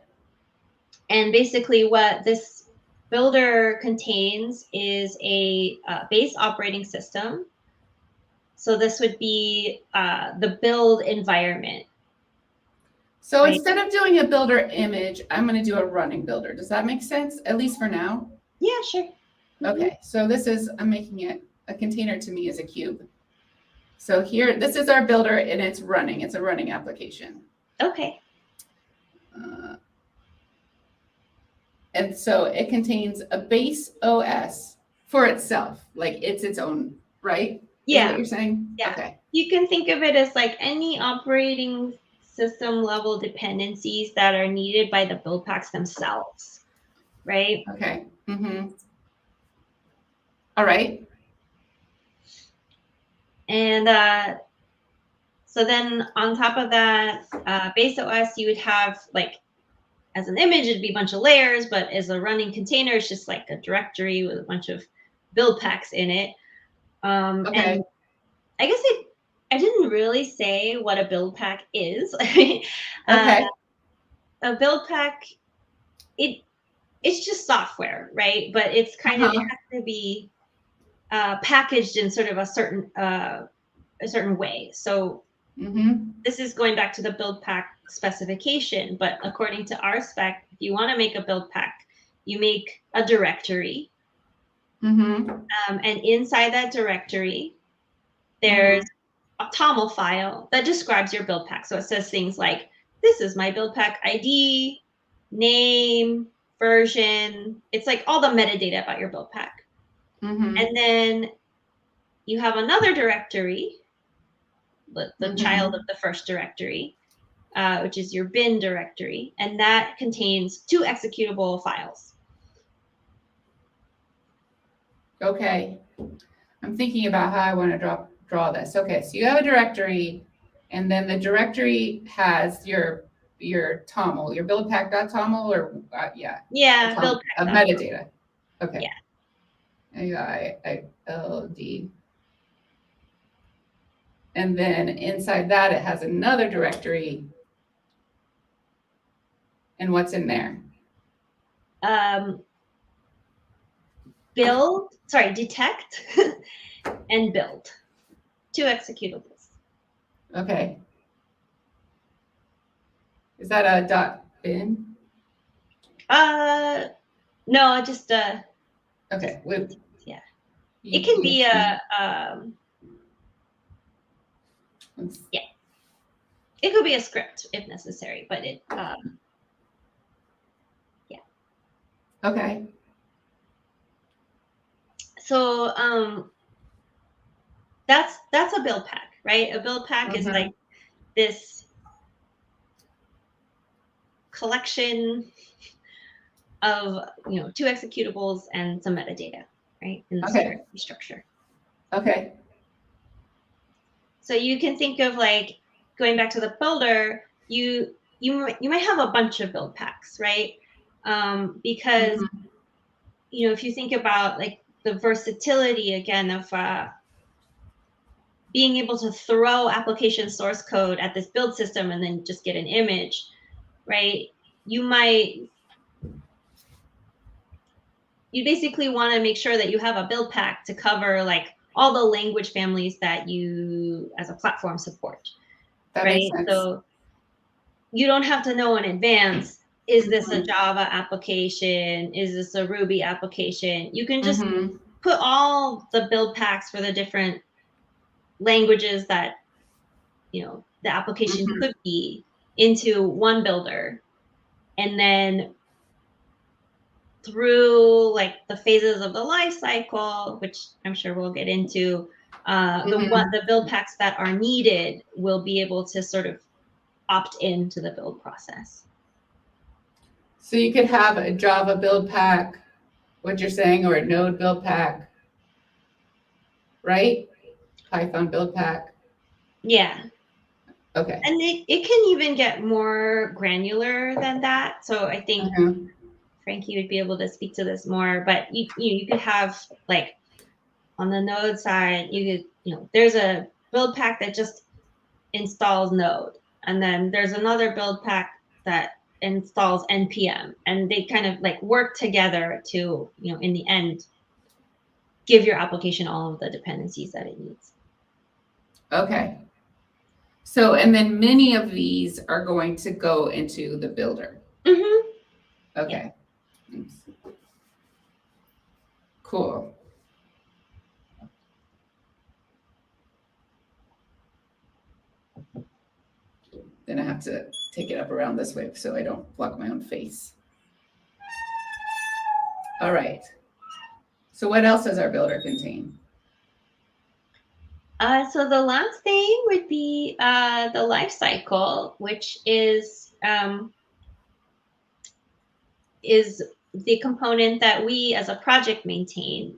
And basically what this builder contains is a base operating system. So this would be the build environment. So right? Instead of doing a builder image, I'm going to do a running builder. Does that make sense? At least for now? Yeah, sure. Okay, so I'm making it a container to me as a cube. So here, this is our builder and it's running. It's a running application. Okay. And so it contains a base OS for itself. Like it's its own, right? Yeah. Is that what you're saying? Yeah. Okay. You can think of it as like any operating system level dependencies that are needed by the Buildpacks themselves, right? Okay. All right. And so then on top of that, base OS, you would have like, as an image, it'd be a bunch of layers, but as a running container, it's just like a directory with a bunch of Buildpacks in it. Okay. And I guess I didn't really say what a Buildpack is. Okay. A Buildpack, it's just software, right? But it's kind of, it has to be packaged in sort of a certain way. So this is going back to the Buildpack specification, but according to our spec, if you want to make a Buildpack, you make a directory. And inside that directory, there's a TOML file that describes your Buildpack. So it says things like, this is my Buildpack ID, name, version. It's like all the metadata about your Buildpack. And then you have another directory, the child of the first directory, which is your bin directory, and that contains 2 executable files. Okay. I'm thinking about how I want to draw this. Okay, so you have a directory, and then the directory has your TOML, your buildpack.toml, or Yeah, buildpack of metadata. Okay. Yeah. AILD. And then inside that, it has another directory. And what's in there? Detect and build. 2 executables. Okay. Is that a .bin? No, just okay. Yeah. It can be a yeah. It could be a script if necessary, but it yeah. Okay. So that's a build pack, right? A build pack is like this collection of 2 executables and some metadata, right? In the directory structure. Okay. So you can think of like going back to the builder, you might have a bunch of build packs, right? Because if you think about like the versatility again of being able to throw application source code at this build system and then just get an image, right? You basically want to make sure that you have a build pack to cover like all the language families that you as a platform support. That right? makes sense. So you don't have to know in advance, is this a Java application? Is this a Ruby application? You can just put all the build packs for the different languages that the application could be into one builder, and then through like the phases of the life cycle, which I'm sure we'll get into, the build packs that are needed will be able to sort of opt into the build process. So you could have a Java build pack, what you're saying, or a Node build pack, right? Python build pack. Yeah. Okay. And it can even get more granular than that. So I think Frankie would be able to speak to this more, but you could have like on the Node side, you could, there's a build pack that just installs Node. And then there's another build pack that installs NPM, and they kind of like work together to, in the end, give your application all of the dependencies that it needs. Okay. So, and then many of these are going to go into the builder. Okay. Yeah. Cool. Then I have to take it up around this way so I don't block my own face. All right. So what else does our builder contain? So the last thing would be the lifecycle, which is the component that we as a project maintain.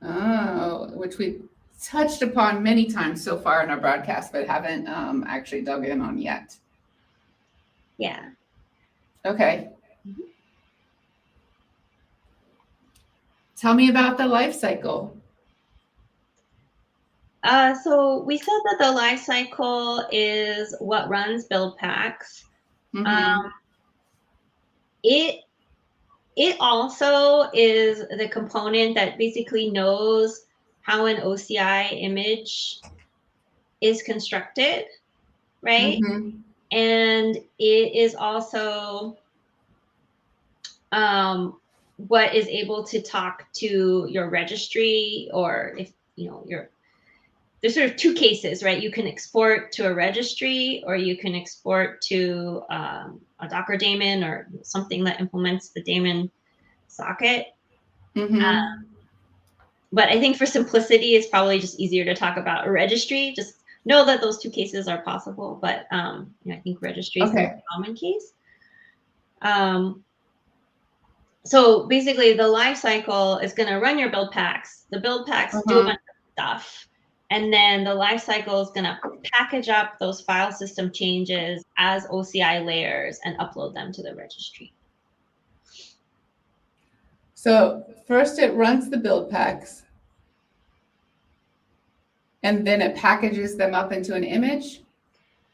Oh, which we touched upon many times so far in our broadcast, but haven't actually dug in on yet. Yeah. Okay. Tell me about the life cycle. So we said that the life cycle is what runs build packs. It also is the component that basically knows how an OCI image is constructed, right? And it is also what is able to talk to your registry, or if there's sort of 2 cases, right? You can export to a registry, or you can export to a Docker daemon or something that implements the daemon socket. But I think for simplicity, it's probably just easier to talk about a registry, just know that those two cases are possible, but I think registry is the most common case. So basically, the lifecycle is going to run your build packs. The build packs do a bunch of stuff. And then the lifecycle is going to package up those file system changes as OCI layers and upload them to the registry. So first it runs the build packs, and then it packages them up into an image?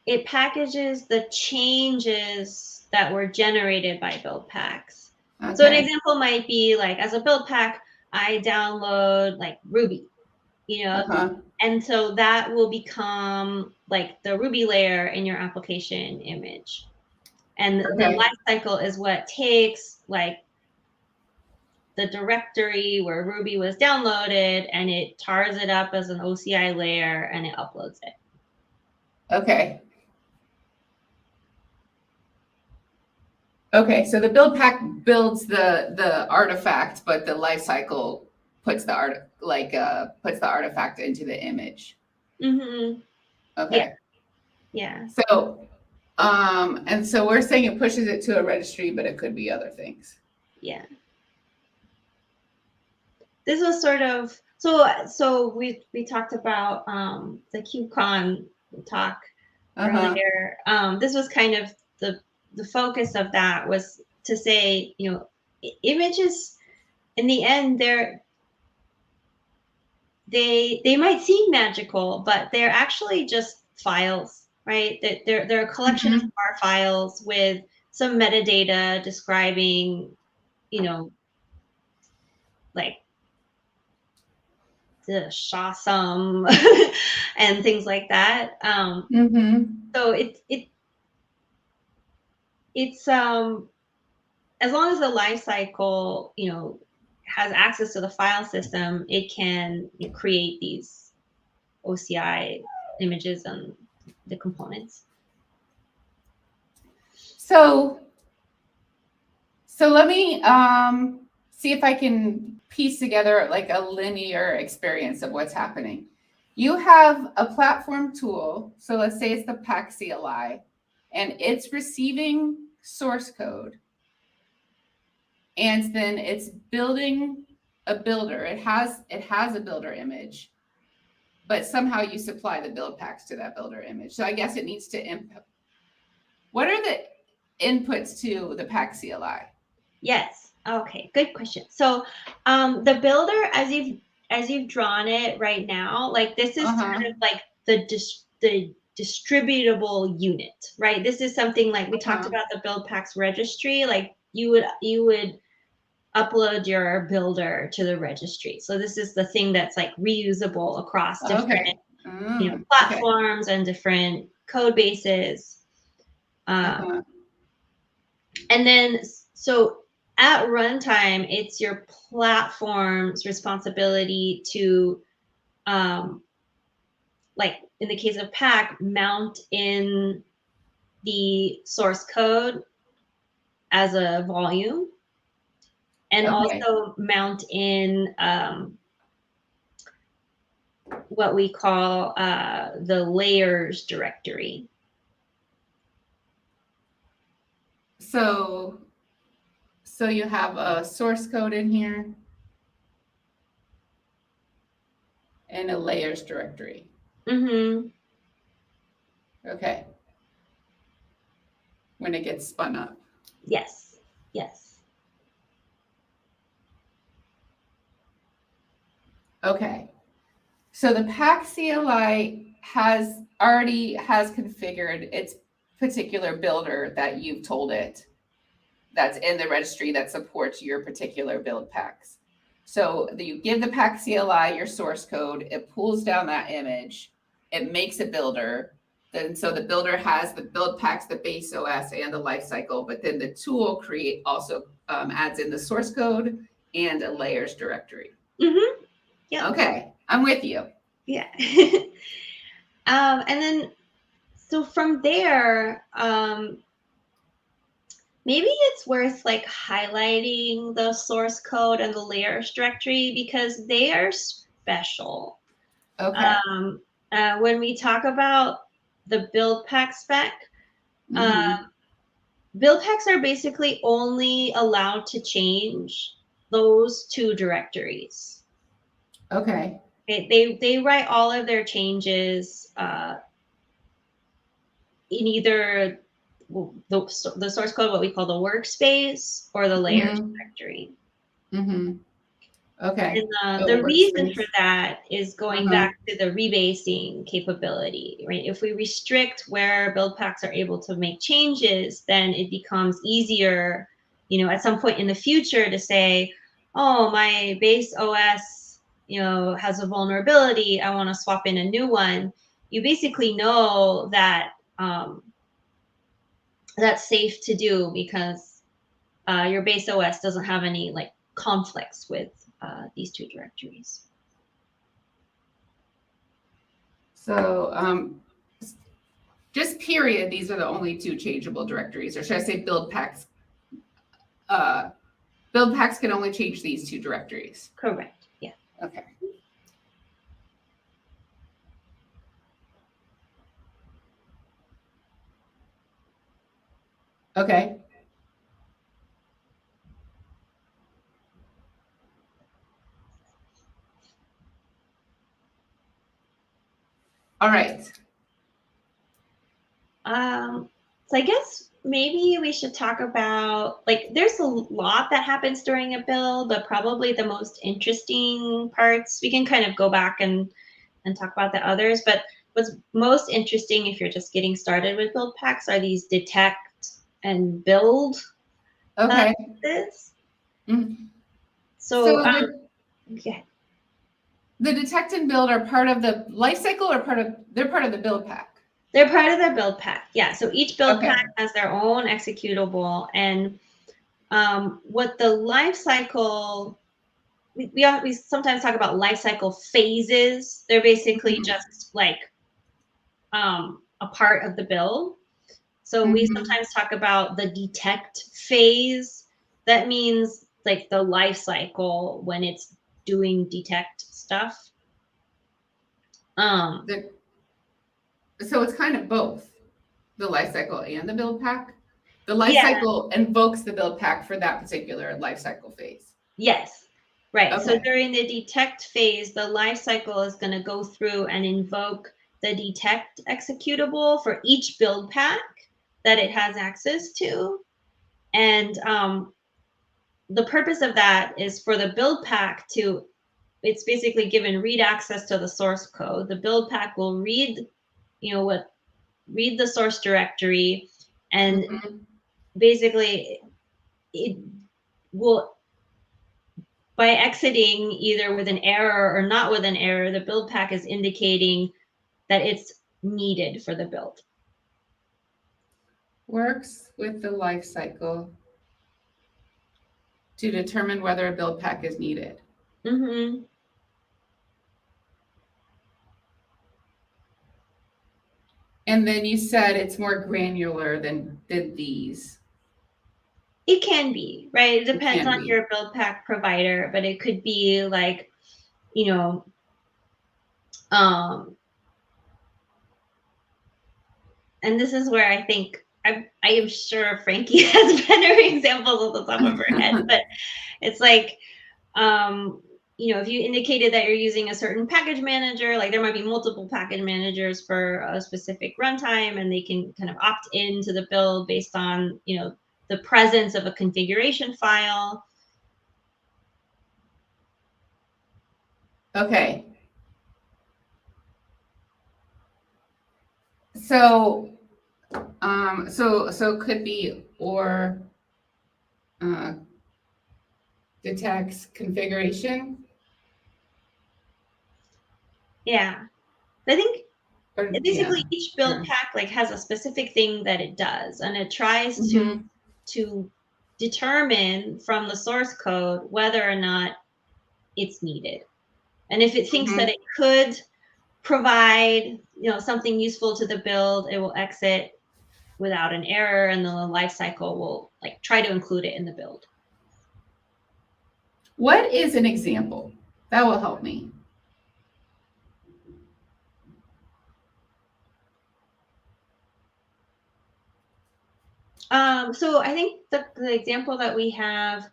It packages the changes that were generated by build packs. Okay. So an example might be like, as a build pack, I download like Ruby, and so that will become like the Ruby layer in your application image. And the lifecycle is what takes like the directory where Ruby was downloaded and it tars it up as an OCI layer and it uploads it. Okay. Okay, so the build pack builds the artifact, but the lifecycle puts the artifact into the image. Mm-hmm. Okay. Yeah. So, and so we're saying it pushes it to a registry, but it could be other things. Yeah. This was sort of so we talked about the KubeCon talk earlier. This was kind of the focus of that was to say, images in the end they might seem magical, but they're actually just files, right? They're a collection of bar files with some metadata describing, like the SHA-SUM and things like that. So it's as long as the lifecycle, has access to the file system, it can create these OCI images and the components. So let me see if I can piece together like a linear experience of what's happening. You have a platform tool. So let's say it's the Pack CLI, and it's receiving source code. And then it's building a builder. It has a builder image, but somehow you supply the build packs to that builder image. So I guess it needs to input. What are the inputs to the Pack CLI? Yes. Okay. Good question. So the builder, as you've drawn it right now, like this is kind of like the distributable unit, right? This is something like we talked about the build packs registry. Like you would upload your builder to the registry. So this is the thing that's like reusable across different platforms and different code bases. And then so at runtime, it's your platform's responsibility to, like in the case of Pack, mount in the source code as a volume, and also mount in what we call the layers directory. So you have a source code in here and a layers directory. Okay. When it gets spun up. Yes. Okay. So the Pack CLI already has configured its particular builder that you've told it that's in the registry that supports your particular build packs. So you give the Pack CLI your source code, it pulls down that image, it makes a builder. Then so the builder has the build packs, the base OS, and the lifecycle, but then the tool also adds in the source code and a layers directory. Yeah. Okay, I'm with you. Yeah. And then, so from there, maybe it's worth like highlighting the source code and the layers directory because they are special. Okay. when we talk about the build pack spec, Mm-hmm. build packs are basically only allowed to change those two directories. Okay. They write all of their changes in either the source code, what we call the workspace, or the layers Mm-hmm. directory. Mm-hmm. Okay. And Oh, the reason for workspace. that is going Uh-huh. back to the rebasing capability, right? If we restrict where build packs are able to make changes, then it becomes easier, at some point in the future to say, oh, my base OS, has a vulnerability. I want to swap in a new one. You basically know that that's safe to do because your base OS doesn't have any like conflicts with these two directories. So just period, these are the only two changeable directories, or should I say build packs? Build packs can only change these two directories. Correct. Yeah. Okay. Okay. All right. So I guess maybe we should talk about, like, there's a lot that happens during a build, but probably the most interesting parts, we can kind of go back and talk about the others, but what's most interesting if you're just getting started with build packs are these detect and build Okay. this. Mm-hmm. So, So yeah. the detect and build are part of the life cycle, or they're part of the build pack? They're part of the build pack. Yeah. So each build Okay. pack has their own executable, and what the life cycle, we sometimes talk about life cycle phases. They're basically Mm-hmm. just like a part of the build. So we Mm-hmm. sometimes talk about the detect phase. That means like the life cycle when it's doing detect stuff. So it's kind of both the life cycle and the build pack. The life Yeah. cycle invokes the build pack for that particular life cycle phase. Yes. Right. So Okay. during the detect phase, the life cycle is going to go through and invoke the detect executable for each build pack that it has access to. And the purpose of that is for the build pack to, it's basically given read access to the source code. The build pack will read, read the source directory, and Mm-hmm. basically it will, by exiting either with an error or not with an error, the build pack is indicating that it's needed for the build. Works with the life cycle to determine whether a build pack is needed. Mm-hmm. And then you said it's more granular than these. It can be, right? It It depends can on be. your build pack provider, but it could be like, um, and this is where I think I am sure Frankie has better examples off the top of her head, but it's like, if you indicated that you're using a certain package manager, like there might be multiple package managers for a specific runtime, and they can kind of opt into the build based on, the presence of a configuration file. Okay. So so it could be or uh, detects configuration. Yeah. I think Or basically yeah. each build Or, pack like has a specific thing that it does, and it tries mm-hmm. to determine from the source code whether or not it's needed. And if it thinks that Mm-hmm. it could provide, something useful to the build, it will exit without an error, and the life cycle will like try to include it in the build. What is an example? That will help me. So I think the example that we have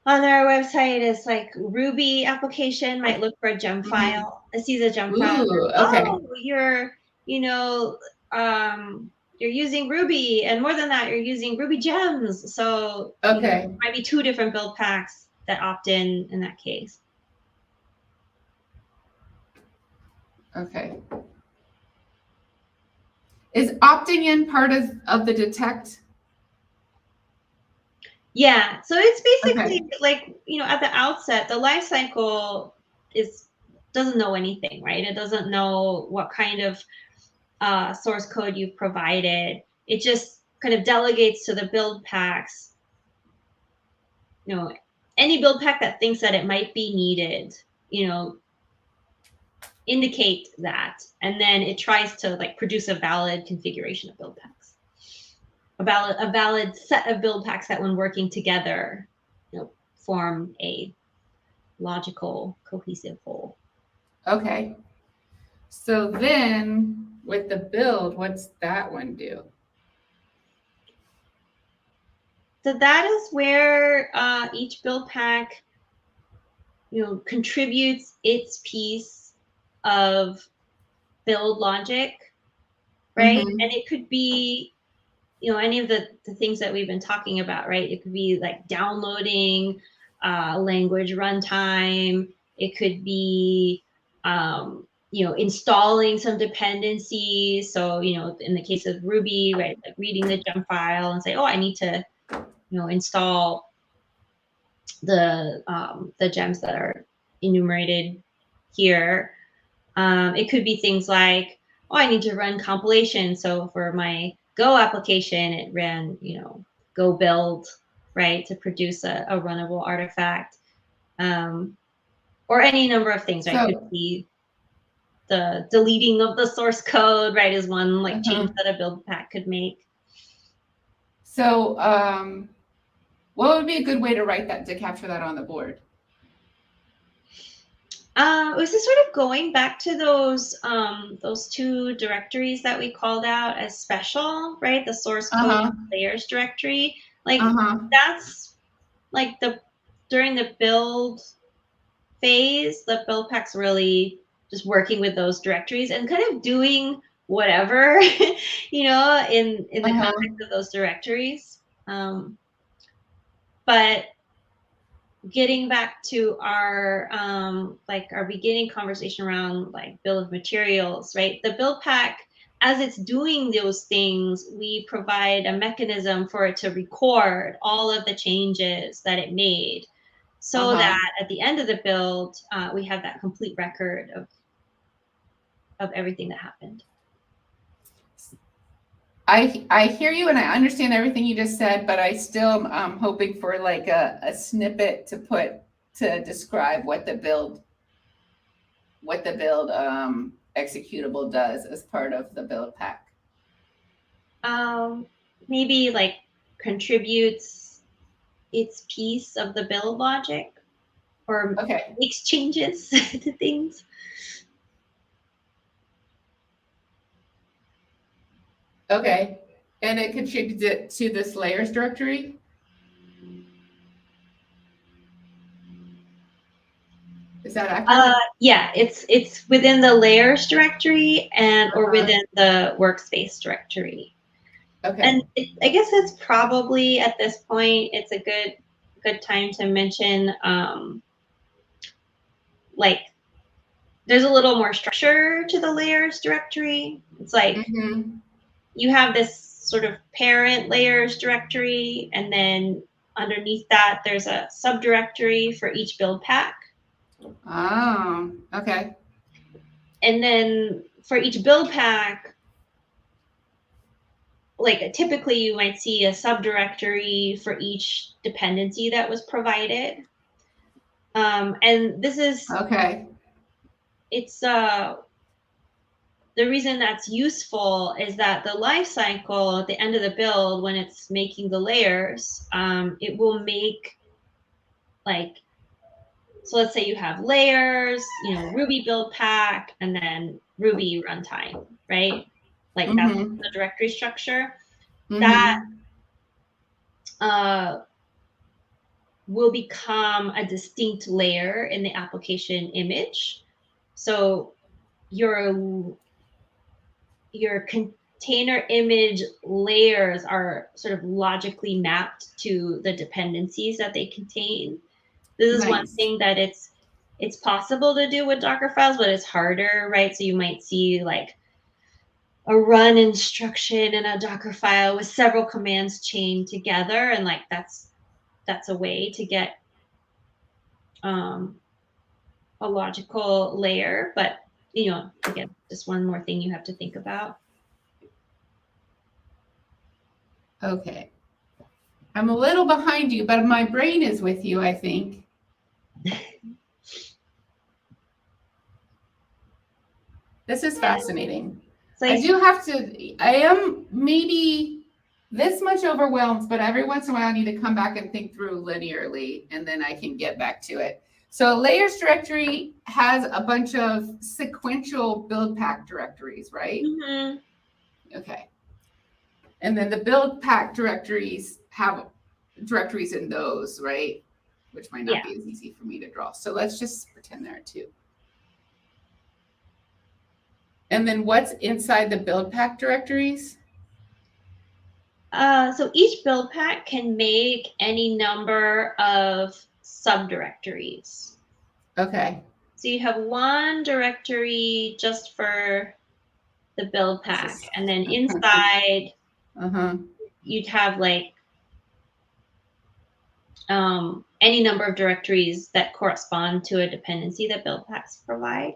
on our website is like Ruby application might look for a gem file. It sees a gem file. Ooh, okay. Oh, you know, you're using Ruby, and more than that, you're using Ruby gems. So Okay. might be 2 different build packs that opt in that case. Okay. Is opting in part of the detect? Yeah, so it's basically Okay. like, at the outset, the lifecycle doesn't know anything, right? It doesn't know what kind of source code you've provided. It just kind of delegates to the build packs, any build pack that thinks that it might be needed, indicate that. And then it tries to like produce a valid configuration of build packs. A valid set of build packs that when working together, form a logical, cohesive whole. Okay. So then with the build, what's that one do? So that is where each build pack, contributes its piece of build logic, right? Mm-hmm. And it could be, any of the things that we've been talking about, right? It could be like downloading language runtime. It could be, installing some dependencies. So, in the case of Ruby, right, like reading the gem file and say, oh, I need to, install the gems that are enumerated here. It could be things like, oh, I need to run compilation. So for my Go application, it ran, Go build, right, to produce a runnable artifact, or any number of things, right? Could be the deleting of the source code, right, is one like change that a build pack could make. So what would be a good way to write that, to capture that on the board? It was just sort of going back to those 2 directories that we called out as special, right? The source code layers directory. Like that's like during the build phase, the build pack's really just working with those directories and kind of doing whatever, in the context of those directories. But getting back to our our beginning conversation around like bill of materials, right? The build pack, as it's doing those things, we provide a mechanism for it to record all of the changes that it made, so that at the end of the build, we have that complete record of everything that happened. I hear you and I understand everything you just said, but I still am hoping for like a snippet to describe what the build executable does as part of the build pack. Maybe like contributes its piece of the build logic, or makes changes to things. Okay. And it contributes it to this layers directory? Is that accurate? Yeah, it's within the layers directory or within the workspace directory. Okay. And I guess it's probably at this point, it's a good time to mention, like there's a little more structure to the layers directory. It's like you have this sort of parent layers directory, and then underneath that, there's a subdirectory for each build pack. Oh, okay. And then for each build pack, like typically you might see a subdirectory for each dependency that was provided. And this is it's the reason that's useful is that the lifecycle at the end of the build, when it's making the layers, it will make so let's say you have layers, Ruby build pack, and then Ruby runtime, right? Like that's the directory structure. That will become a distinct layer in the application image. So your container image layers are sort of logically mapped to the dependencies that they contain. This is one thing that it's possible to do with Dockerfiles, but it's harder, right? So you might see like a run instruction in a Dockerfile with several commands chained together, and like that's a way to get a logical layer. But again, just one more thing you have to think about. Okay. I'm a little behind you, but my brain is with you, I think. This is fascinating. So I am maybe this much overwhelmed, but every once in a while I need to come back and think through linearly, and then I can get back to it. So layers directory has a bunch of sequential build pack directories, right? Mm-hmm. Okay. And then the build pack directories have directories in those, right? Which might not be as easy for me to draw. So let's just pretend there are two. And then what's inside the build pack directories? So each build pack can make any number of subdirectories. Okay. So you have one directory just for the build pack, and then inside you'd have like any number of directories that correspond to a dependency that build packs provide.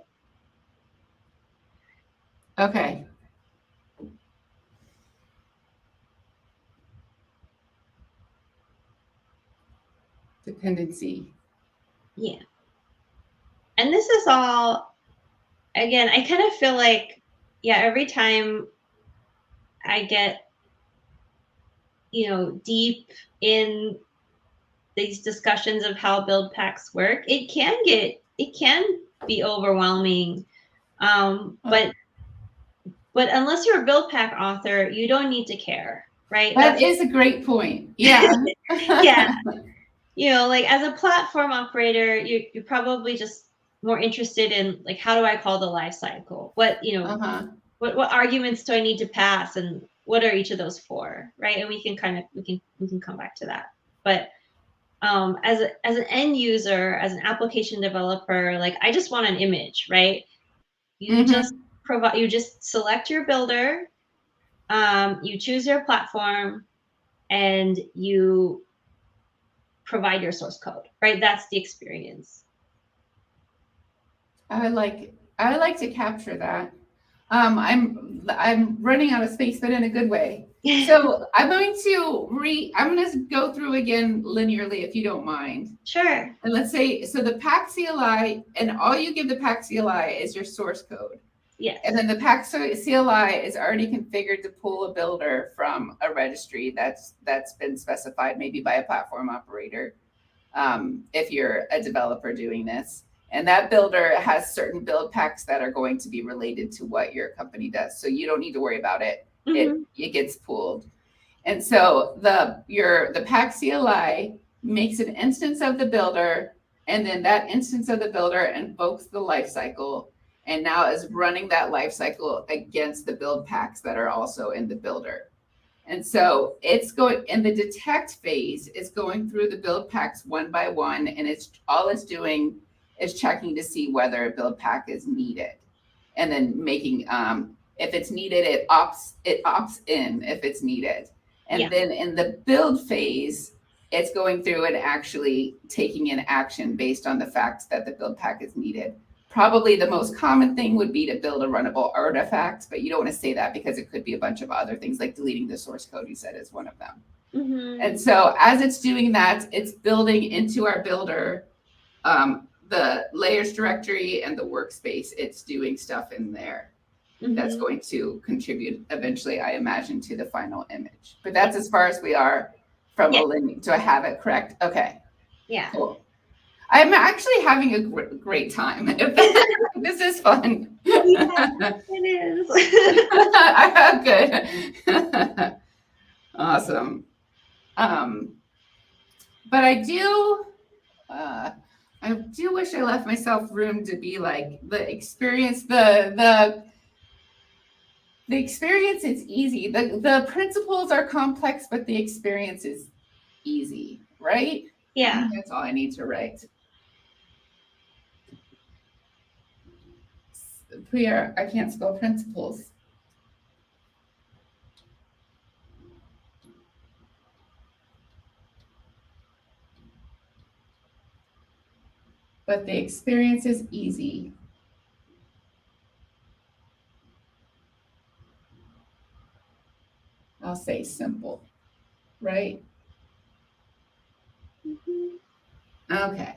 Okay. Dependency. Yeah. And this is all, again, I kind of feel like, every time I get, deep in these discussions of how build packs work, it can be overwhelming. But unless you're a build pack author, you don't need to care, right? That is a great point. Yeah. Yeah. Like as a platform operator, you're probably just more interested in like, how do I call the lifecycle? What what arguments do I need to pass, and what are each of those for, right? And we can come back to that. But as an end user, as an application developer, like I just want an image, right? You just select your builder, you choose your platform, and you provide your source code, right? That's the experience. I like to capture that. I'm running out of space, but in a good way. So I'm going to go through again linearly, if you don't mind. Sure. And let's say, so the pack CLI, and all you give the pack CLI is your source code. Yes. And then the pack CLI is already configured to pull a builder from a registry that's been specified maybe by a platform operator, if you're a developer doing this. And that builder has certain build packs that are going to be related to what your company does. So you don't need to worry about it. It gets pulled. And so the pack CLI makes an instance of the builder, and then that instance of the builder invokes the lifecycle, and now is running that lifecycle against the build packs that are also in the builder. And so it's going in the detect phase, it's going through the build packs one by one, and it's doing is checking to see whether a build pack is needed, and then making if it's needed, it opts in if it's needed. And then in the build phase, it's going through and actually taking an action based on the fact that the build pack is needed. Probably the most common thing would be to build a runnable artifact, but you don't want to say that because it could be a bunch of other things, like deleting the source code, you said, is one of them. And so as it's doing that, it's building into our builder the layers directory and the workspace. It's doing stuff in there that's going to contribute eventually, I imagine, to the final image. But that's as far as we are from a linear. Do I have it correct? Okay. Yeah. Cool. I'm actually having a great time. This is fun. Yeah, it is. Good. Awesome. But I do wish I left myself room to be like the experience, the experience is easy. The principles are complex, but the experience is easy, right? Yeah. That's all I need to write. I can't spell principles. But the experience is easy. I'll say simple, right? Okay.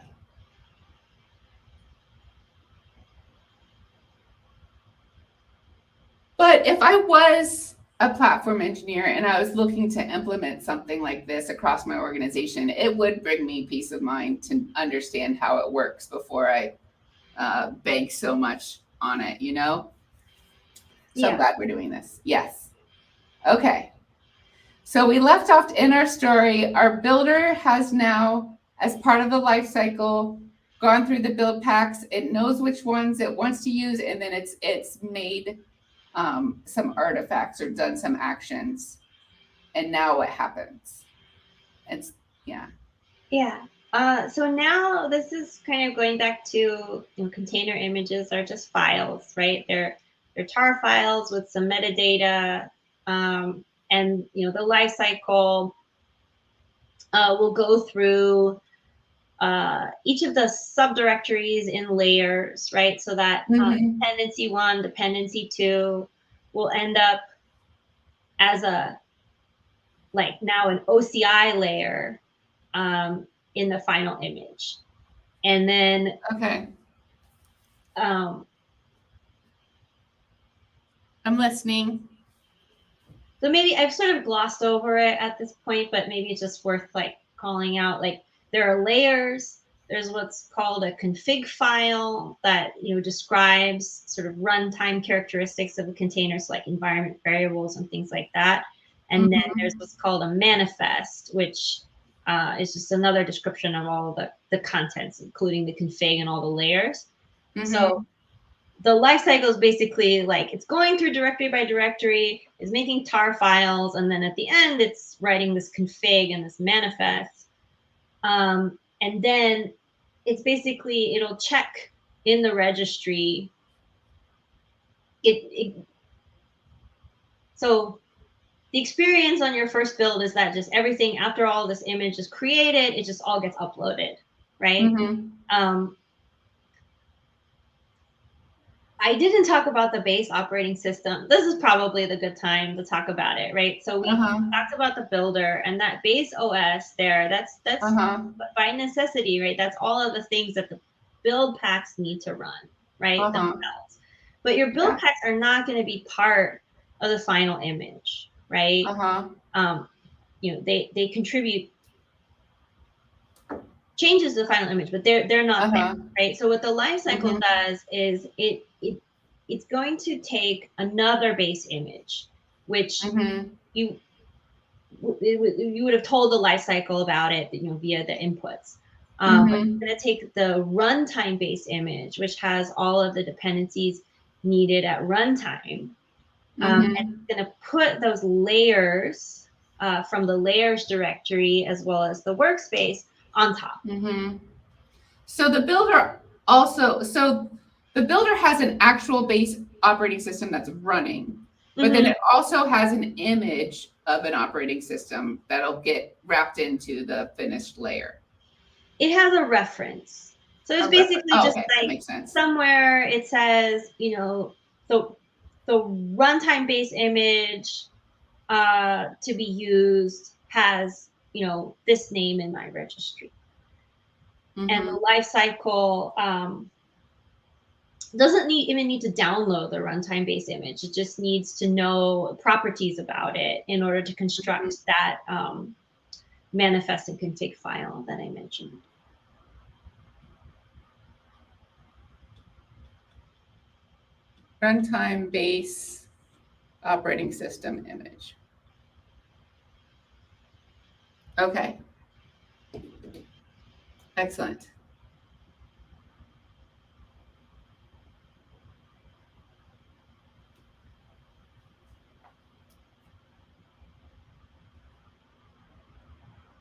But if I was a platform engineer and I was looking to implement something like this across my organization, it would bring me peace of mind to understand how it works before I bank so much on it, you know? So I'm glad we're doing this. Yes. Okay. So we left off in our story. Our builder has now, as part of the life cycle, gone through the build packs. It knows which ones it wants to use, and then it's made some artifacts or done some actions. And now what happens? It's yeah. Yeah. So now this is kind of going back to, container images are just files, right? They're tar files with some metadata, and the lifecycle will go through each of the subdirectories in layers, right? So that dependency 1, dependency 2 will end up as now an OCI layer in the final image. And then I'm listening. So maybe I've sort of glossed over it at this point, but maybe it's just worth calling out. There are layers. There's what's called a config file that describes sort of runtime characteristics of a container, so like environment variables and things like that. And then there's what's called a manifest, which is just another description of all of the contents, including the config and all the layers. So the lifecycle is basically it's going through directory by directory, is making tar files, and then at the end it's writing this config and this manifest. And then it's basically, it'll check in the registry. So the experience on your first build is that just everything, after all this image is created, it just all gets uploaded, right? I didn't talk about the base operating system. This is probably the good time to talk about it, right? So we talked about the builder, and that base OS there, that's by necessity, right? That's all of the things that the build packs need to run, right? Themselves. But your build packs are not going to be part of the final image, right? They contribute changes to the final image, but they're not there, right? So what the lifecycle does is it's going to take another base image, which you would have told the lifecycle about it, via the inputs. But it's going to take the runtime base image, which has all of the dependencies needed at runtime, and it's going to put those layers from the layers directory as well as the workspace on top. So the builder has an actual base operating system that's running, but then it also has an image of an operating system that'll get wrapped into the finished layer. It has a reference. So it's basically just somewhere it says, so runtime base image to be used has, this name in my registry. And the lifecycle doesn't even need to download the runtime base image. It just needs to know properties about it in order to construct that manifest and config file that I mentioned. Runtime base operating system image. Okay. Excellent.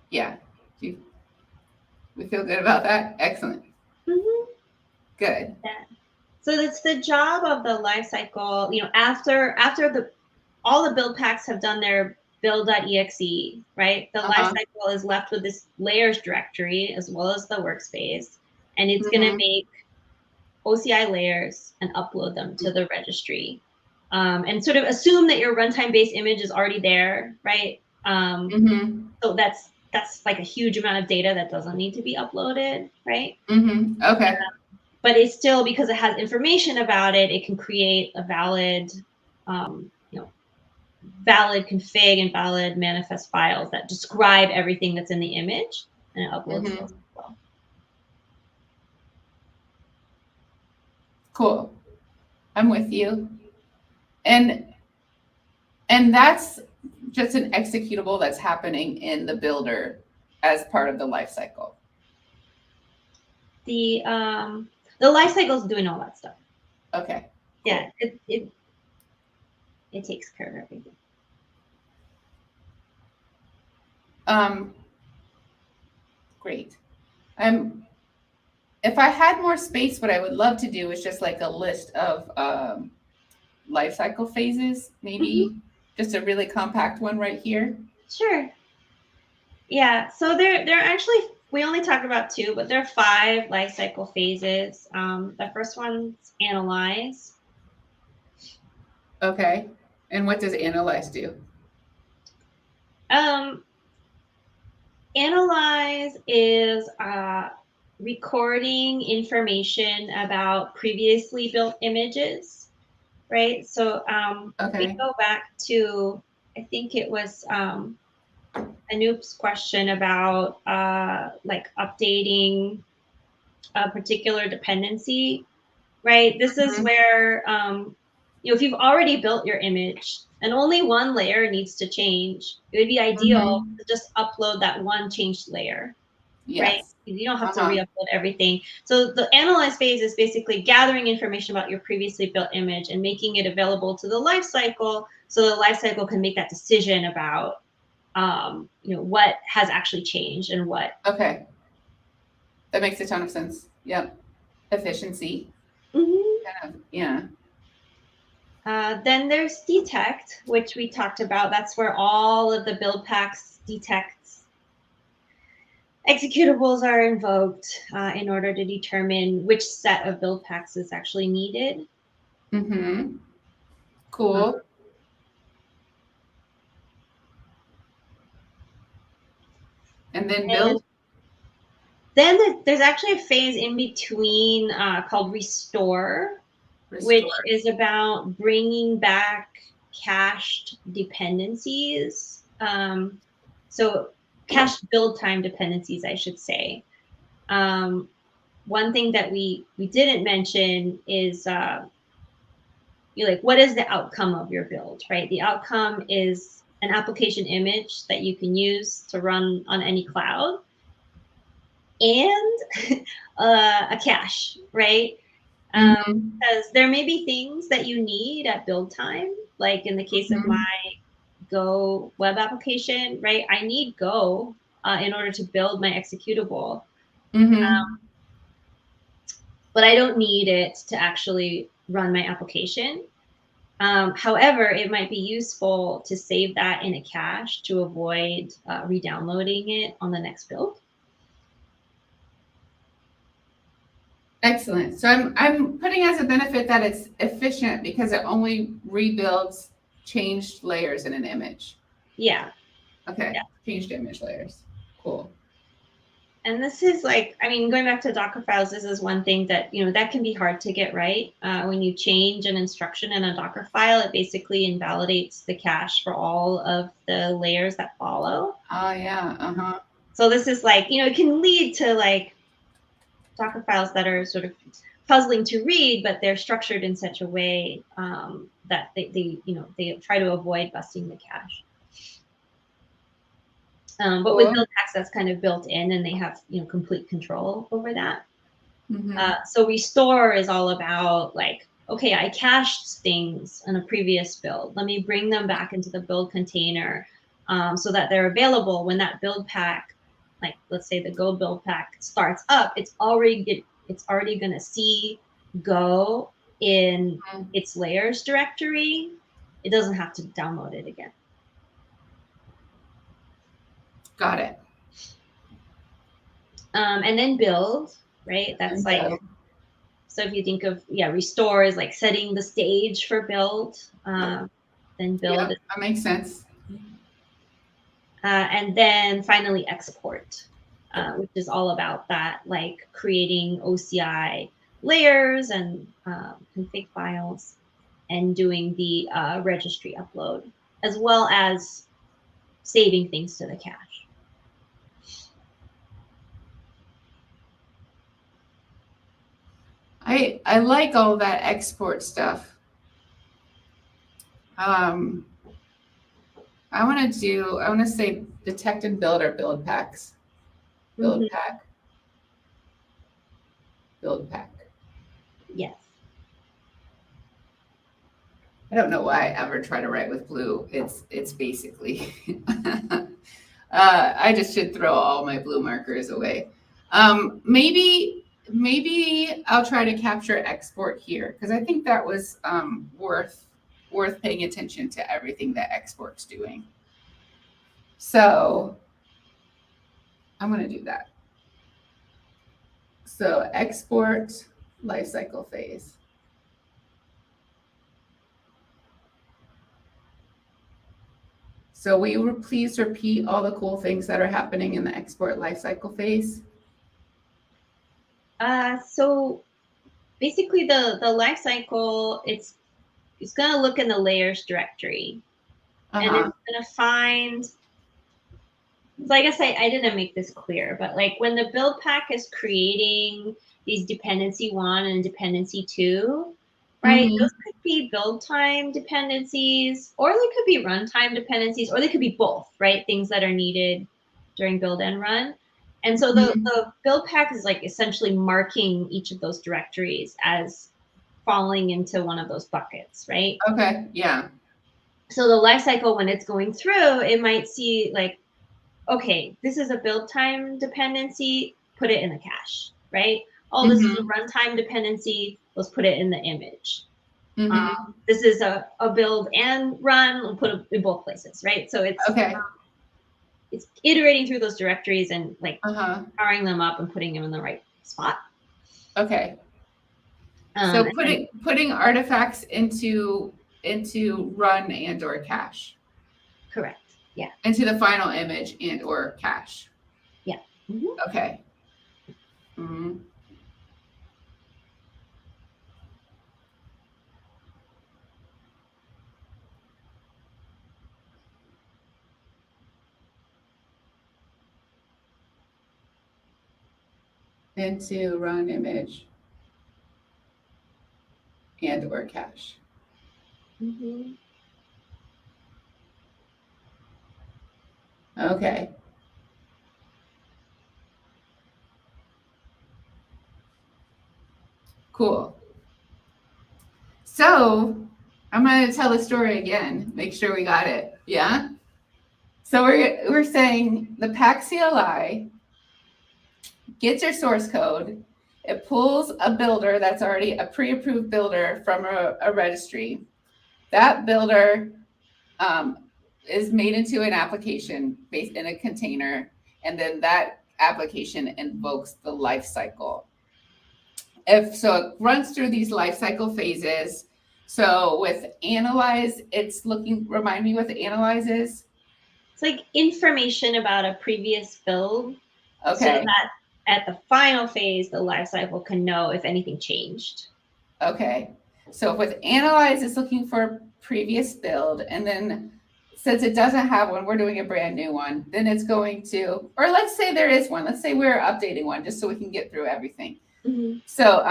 Yeah. We feel good about that? Excellent. Mm-hmm. Good. Yeah. So it's the job of the lifecycle, after all the build packs have done their build.exe, right? The Uh-huh. lifecycle is left with this layers directory as well as the workspace, and it's going to Mm-hmm. make OCI layers and upload them to the registry, and sort of assume that your runtime based image is already there, right? Mm-hmm. So that's like a huge amount of data that doesn't need to be uploaded, right? Mm-hmm. Okay. But it's still, because it has information about it, it can create a valid, valid config and valid manifest files that describe everything that's in the image, and it uploads Mm-hmm. those as well. Cool. I'm with you. And that's just an executable that's happening in the builder as part of the life cycle. The life cycle is doing all that stuff. Okay. Cool. Yeah, it takes care of everything. Great. If I had more space, what I would love to do is just like a list of life cycle phases, maybe just a really compact one right here. Sure. Yeah. So there are actually, we only talked about 2, but there are 5 life cycle phases. The first one's analyze. Okay. And what does analyze do? Analyze is recording information about previously built images, right? So we Okay. go back to, I think it was Anoop's question about like updating a particular dependency, right? This is Mhm. where, if you've already built your image and only one layer needs to change, it would be ideal Mhm. to just upload that one changed layer, right? Yes. You don't have to Uh-huh. re-upload everything. So the analyze phase is basically gathering information about your previously built image and making it available to the lifecycle, so the lifecycle can make that decision about, what has actually changed and what. Okay. That makes a ton of sense. Yep. Efficiency. Mhm. Yeah. Then there's detect, which we talked about. That's where all of the build packs detects executables are invoked in order to determine which set of build packs is actually needed. Mm-hmm. Uh, Cool. And then and build. then there's actually a phase in between called restore, which Restore. is about bringing back cached dependencies. So cached build time dependencies, I should say. One thing that we didn't mention is what is the outcome of your build, right? The outcome is an application image that you can use to run on any cloud, and a cache, right? Mm-hmm. Because there may be things that you need at build time, like in the case of my Mm-hmm. Go web application, right? I need Go in order to build my executable, Mm-hmm. but I don't need it to actually run my application. However, it might be useful to save that in a cache to avoid re-downloading it on the next build. Excellent. So I'm putting as a benefit that it's efficient because it only rebuilds changed layers in an image. Yeah. Okay. Yeah. Changed image layers. Cool. And this is like, I mean, going back to Dockerfiles, this is one thing that, that can be hard to get right. When you change an instruction in a Docker file, it basically invalidates the cache for all of the layers that follow. Oh yeah. Uh-huh. So this is like, it can lead to like Docker files that are sort of puzzling to read, but they're structured in such a way that they try to avoid busting the cache. But with Buildpacks, that's kind of built in, and they have complete control over that. So restore is all about like, okay, I cached things in a previous build. Let me bring them back into the build container so that they're available when that build pack, like let's say the Go build pack starts up. It's already going to see Go in its layers directory. It doesn't have to download it again. Got it. And then build, right? That's like, so if you think of, restore is like setting the stage for build, then build. Yeah, that makes sense. And then finally export, which is all about that, like creating OCI layers and config files and doing the registry upload, as well as saving things to the cache. I like all that export stuff. I want to say detect and build or build packs. Build pack. Build pack. Yes. I don't know why I ever try to write with blue. It's basically I just should throw all my blue markers away. Maybe I'll try to capture export here because I think that was worth paying attention to everything that export's doing. So I'm going to do that. So export lifecycle phase. So will you please repeat all the cool things that are happening in the export lifecycle phase? So basically the lifecycle, it's going to look in the layers directory and it's going to find, so I guess I didn't make this clear, but like when the build pack is creating these dependency 1 and dependency 2, right? Those could be build time dependencies, or they could be runtime dependencies, or they could be both, right? Things that are needed during build and run. And so the build pack is like essentially marking each of those directories as falling into one of those buckets, right? Okay, yeah. So the lifecycle, when it's going through, it might see like, okay, this is a build time dependency, put it in the cache, right? Oh, this is a runtime dependency, let's put it in the image. This is a build and run, we'll put it in both places, right? So it's it's iterating through those directories and like powering them up and putting them in the right spot. Okay. So putting artifacts into run and or cache. Correct. Yeah. Into the final image and or cache. Yeah. Okay. Into run image and or cache. Okay. Cool. So I'm going to tell the story again, make sure we got it. Yeah. So we're saying the pack CLI gets your source code. It pulls a builder that's already a pre-approved builder from a registry. That builder is made into an application based in a container, and then that application invokes the lifecycle. So it runs through these lifecycle phases. So with analyze, it's looking, remind me what the analyze is? It's like information about a previous build. Okay. So that at the final phase, the lifecycle can know if anything changed. Okay. So with analyze, it's looking for previous build. And then since it doesn't have one, we're doing a brand new one. Then it's going to, or let's say there is one. Let's say we're updating one just so we can get through everything. So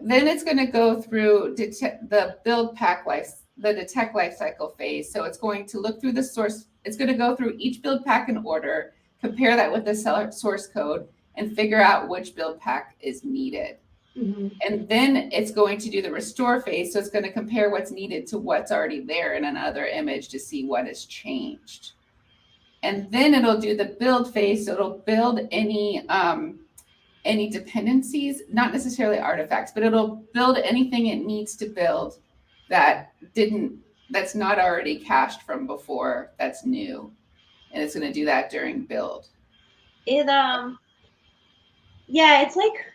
then it's going to go through the build pack the detect lifecycle phase. So it's going to look through the source. It's going to go through each build pack in order, compare that with the source code, and figure out which build pack is needed. Mm-hmm. And then it's going to do the restore phase. So it's going to compare what's needed to what's already there in another image to see what has changed. And then it'll do the build phase. So it'll build any dependencies, not necessarily artifacts, but it'll build anything it needs to build that's not already cached from before, that's new. And it's going to do that during build. Yeah, it's like,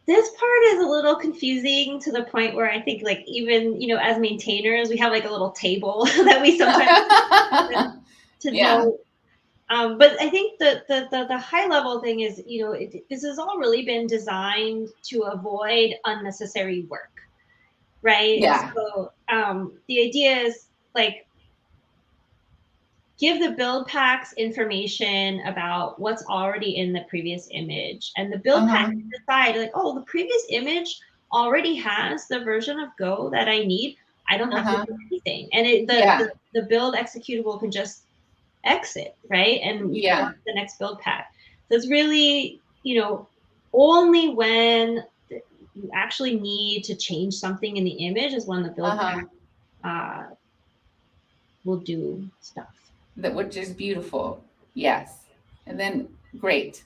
this part is a little confusing to the point where I think, like, even, you know, as maintainers, we have like a little table that we sometimes to know. But I think the high level thing is, you know, this has all really been designed to avoid unnecessary work, right? Yeah. So the idea is, like, give the build packs information about what's already in the previous image, and the build pack can decide, like, oh, the previous image already has the version of Go that I need. I don't have to do anything, and the build executable can just exit, right, and go on to the next build pack. So it's really, you know, only when you actually need to change something in the image is when the build pack will do stuff. Which is beautiful. Yes. And then great.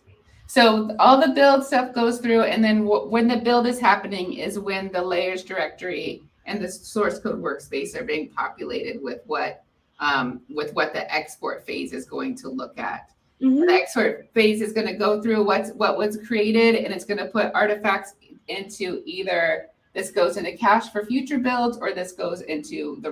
So all the build stuff goes through, and then when the build is happening is when the layers directory and the source code workspace are being populated with what the export phase is going to look at. Mm-hmm. The export phase is going to go through what was created, and it's going to put artifacts into either this goes into cache for future builds, or this goes into the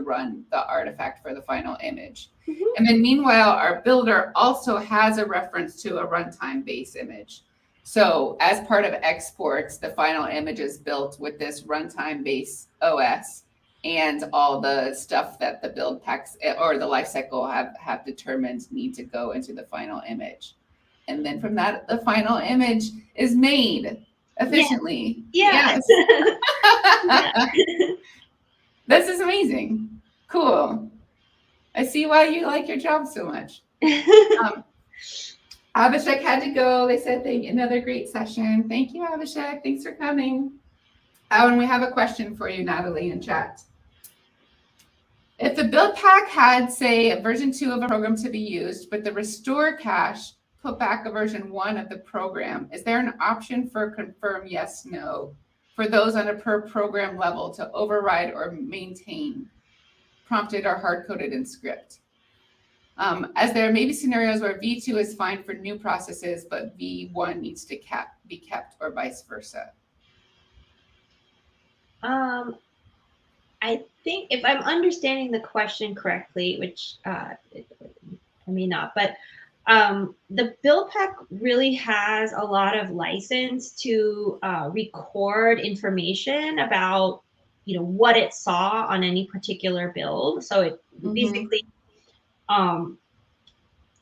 artifact for the final image. Mm-hmm. And then meanwhile, our builder also has a reference to a runtime base image. So as part of exports, the final image is built with this runtime base OS and all the stuff that the build packs or the lifecycle have determined need to go into the final image. And then from that, the final image is made efficiently. Yes. This is amazing. Cool. I see why you like your job so much. Abhishek had to go. They said another great session. Thank you, Abhishek. Thanks for coming. And we have a question for you, Natalie, in chat. If the build pack had, say, version 2 of a program to be used, but the restore cache put back a version 1 of the program, is there an option for confirm yes, no for those on a per program level to override or maintain, prompted or hard-coded in script? As there may be scenarios where V2 is fine for new processes, but V1 needs to be kept, or vice versa. I think if I'm understanding the question correctly, which I may not, but the build pack really has a lot of license to record information about, you know, what it saw on any particular build. So it basically, the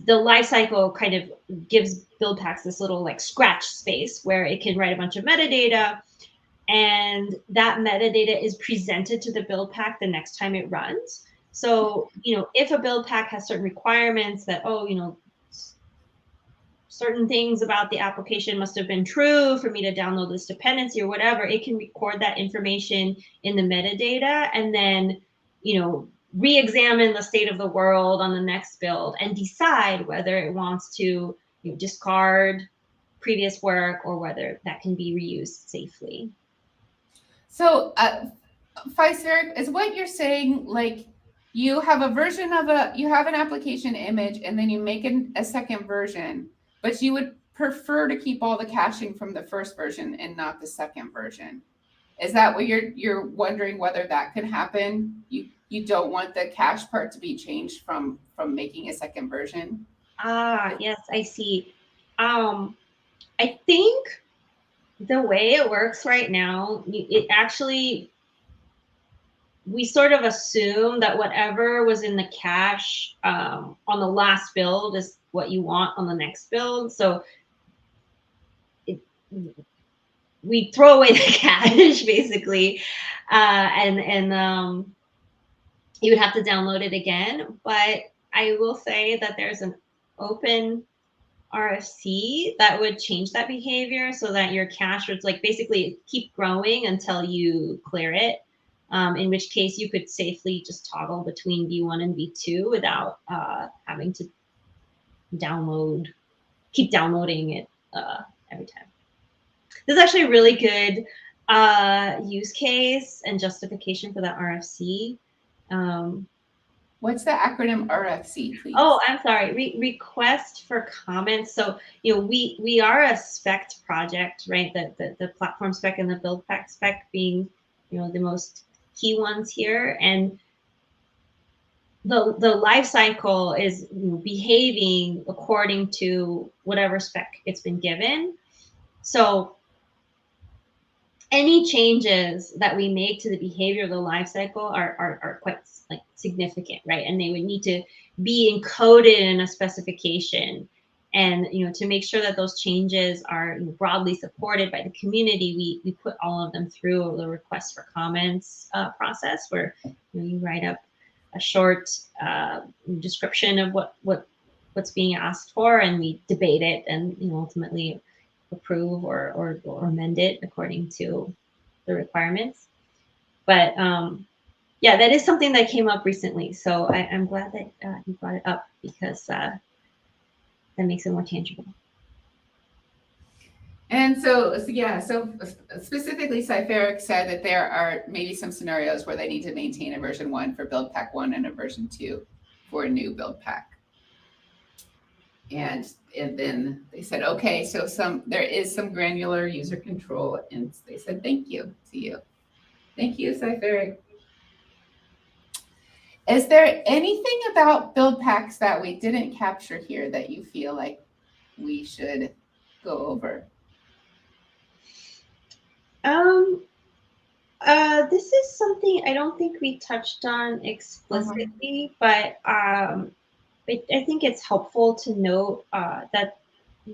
lifecycle kind of gives build packs this little like scratch space where it can write a bunch of metadata, and that metadata is presented to the build pack the next time it runs. So, you know, if a build pack has certain requirements that, oh, you know, certain things about the application must have been true for me to download this dependency or whatever, it can record that information in the metadata and then, you know, re-examine the state of the world on the next build and decide whether it wants to, you know, discard previous work or whether that can be reused safely. So, Pfizer, is what you're saying, like, you have a version of you have an application image and then you make a second version, but you would prefer to keep all the caching from the first version and not the second version. Is that what you're wondering, whether that could happen? You don't want the cache part to be changed from making a second version? Yes, I see. I think the way it works right now, it actually, we sort of assume that whatever was in the cache on the last build is what you want on the next build. So we throw away the cache basically, and you would have to download it again. But I will say that there's open RFC that would change that behavior so that your cache would like basically keep growing until you clear it. In which case you could safely just toggle between V1 and V2 without having to keep downloading it every time. This is actually a really good use case and justification for that RFC. What's the acronym RFC, please? Oh, I'm sorry. Request for comments. So, we are a Spec project, right? The platform spec and the Buildpack spec being, the most key ones here. And the lifecycle is behaving according to whatever spec it's been given. So any changes that we make to the behavior of the lifecycle are quite like significant, right? And they would need to be encoded in a specification. And to make sure that those changes are broadly supported by the community, we put all of them through the request for comments process, where you write up a short description of what's being asked for, and we debate it, and ultimately approve or amend it according to the requirements. But yeah, that is something that came up recently. So I'm glad that you brought it up, because that makes it more tangible. And so specifically, Cypheric said that there are maybe some scenarios where they need to maintain a version 1 for Buildpack 1 and a version 2 for a new Buildpack. And then they said, okay, so there is some granular user control, and they said, thank you to you. Thank you, Cypheric. Is there anything about Buildpacks that we didn't capture here that you feel like we should go over? This is something I don't think we touched on explicitly, but I think it's helpful to note that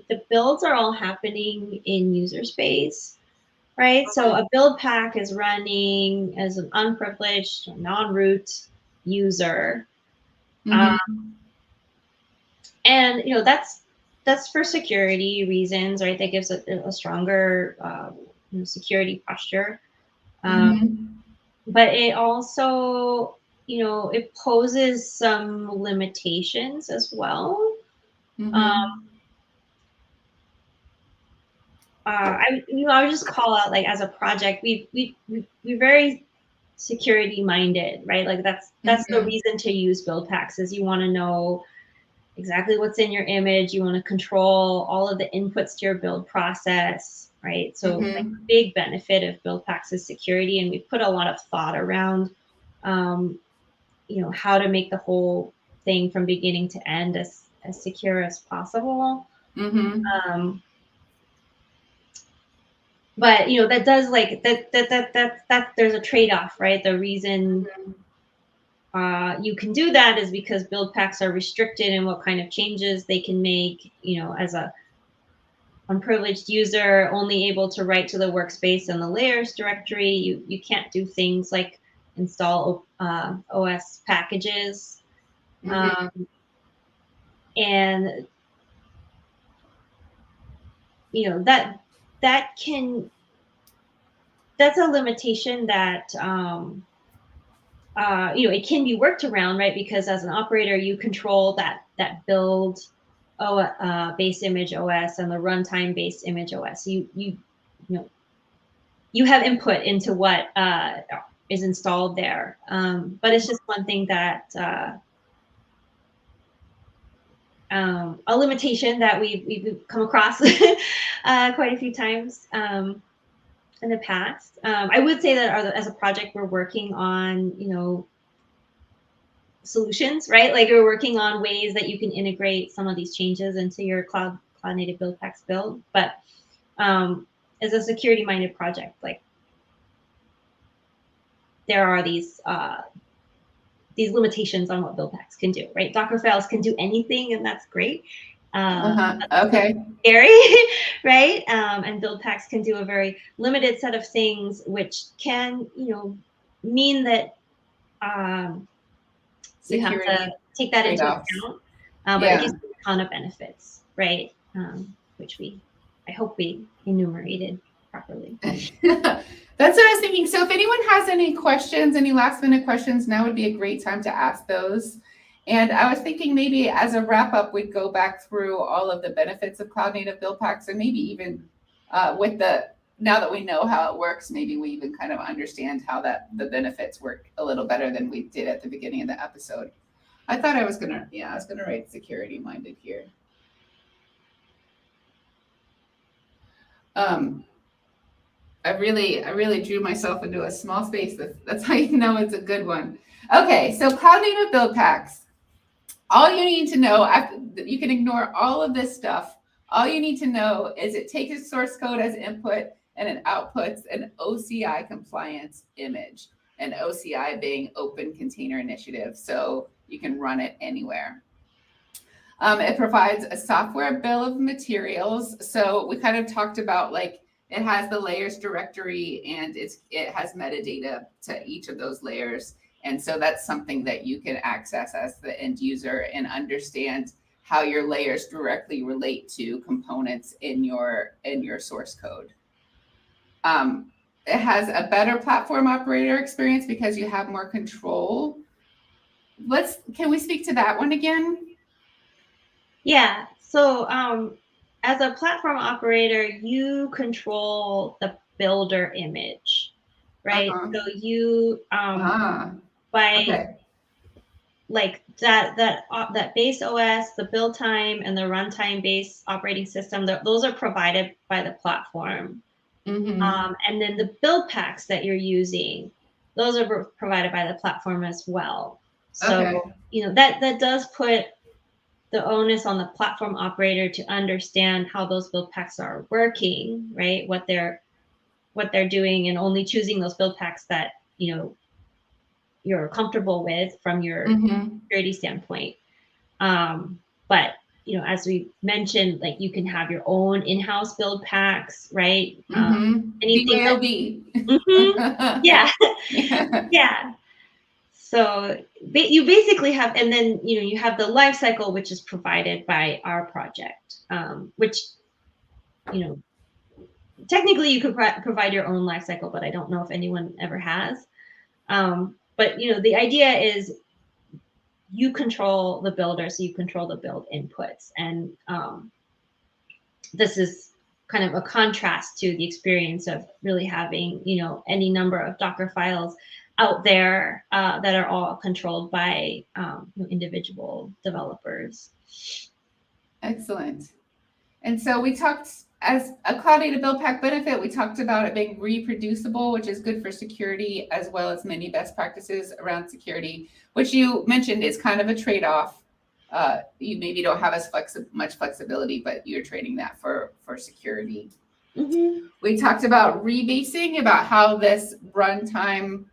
the builds are all happening in user space, right? So a build pack is running as an unprivileged, non-root user. And that's for security reasons, right? That gives a stronger security posture. But it also, it poses some limitations as well. I would just call out, like, as a project, we're very security minded, right? Like that's the reason to use Buildpacks, is you want to know exactly what's in your image. You want to control all of the inputs to your build process, right? So like, a big benefit of Buildpacks is security, and we put a lot of thought around, how to make the whole thing from beginning to end as secure as possible. But that does, like, that there's a trade-off, right? The reason you can do that is because Buildpacks are restricted in what kind of changes they can make. As a unprivileged user, only able to write to the workspace and the layers directory. You can't do things like install OS packages, and that's a limitation that it can be worked around, right? Because as an operator, you control that build base image OS and the runtime base image OS. You have input into what is installed there, but it's just one thing that a limitation that we've come across quite a few times in the past. I would say that as a project, we're working on solutions, right? Like, we're working on ways that you can integrate some of these changes into your cloud native Buildpacks build. But as a security minded project, like, there are these limitations on what Buildpacks can do, right? Dockerfiles can do anything, and that's great. Okay. Scary, right? And Buildpacks can do a very limited set of things, which can, mean that you have to take that into account. But it gives you ton of benefits, right? Which I hope we enumerated properly. That's what I was thinking. So if anyone has any questions, any last minute questions, now would be a great time to ask those. And I was thinking maybe as a wrap up, we'd go back through all of the benefits of Cloud Native Buildpacks, and maybe even now that we know how it works, maybe we even kind of understand how the benefits work a little better than we did at the beginning of the episode. I thought I was gonna write security minded here. I really drew myself into a small space. That's how you know it's a good one. Okay, so Cloud Native Buildpacks. All you need to know, you can ignore all of this stuff. All you need to know is it takes a source code as input and it outputs an OCI compliance image, and OCI being Open Container Initiative, so you can run it anywhere. It provides a software bill of materials. So we kind of talked about like it has the layers directory and it has metadata to each of those layers. And so that's something that you can access as the end user and understand how your layers directly relate to components in your source code. It has a better platform operator experience because you have more control. Can we speak to that one again? Yeah. So as a platform operator, you control the builder image, right? So you like that base OS, the build time, and the runtime based operating system, those are provided by the platform. And then the build packs that you're using, those are provided by the platform as well. So that does put the onus on the platform operator to understand how those build packs are working, right? What they're doing, and only choosing those build packs that you're comfortable with from your security standpoint. But as we mentioned, like you can have your own in-house build packs, right? Anything yeah. So you basically have, and then you have the Lifecycle, which is provided by our project, which technically you could provide your own Lifecycle, but I don't know if anyone ever has. But the idea is you control the builder, so you control the build inputs, and this is kind of a contrast to the experience of really having any number of Dockerfiles out there that are all controlled by individual developers. Excellent. And so we talked, as a Cloud Native Buildpack benefit, we talked about it being reproducible, which is good for security, as well as many best practices around security, which you mentioned is kind of a trade-off. You maybe don't have as much flexibility, but you're trading that for security. We talked about rebasing, about how this runtime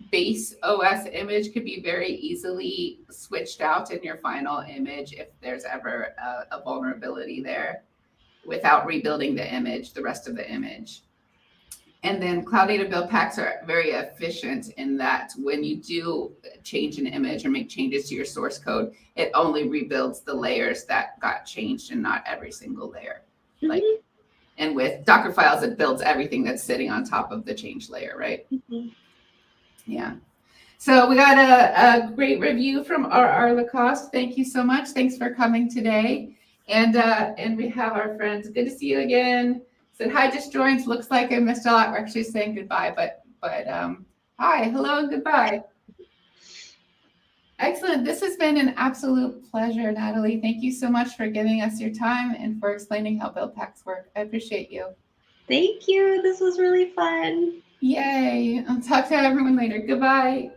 base OS image could be very easily switched out in your final image if there's ever a vulnerability there, without rebuilding the rest of the image. And then Cloud Native Buildpacks are very efficient in that when you do change an image or make changes to your source code, it only rebuilds the layers that got changed and not every single layer. And with Dockerfiles, it builds everything that's sitting on top of the change layer, right? Yeah. So we got a great review from our Lacoste. Thank you so much. Thanks for coming today. And we have our friends. Good to see you again. Said hi, just joined. Looks like I missed a lot. We're actually saying goodbye, but hi, hello, and goodbye. Excellent. This has been an absolute pleasure, Natalie. Thank you so much for giving us your time and for explaining how Buildpacks work. I appreciate you. Thank you. This was really fun. Yay. I'll talk to everyone later. Goodbye.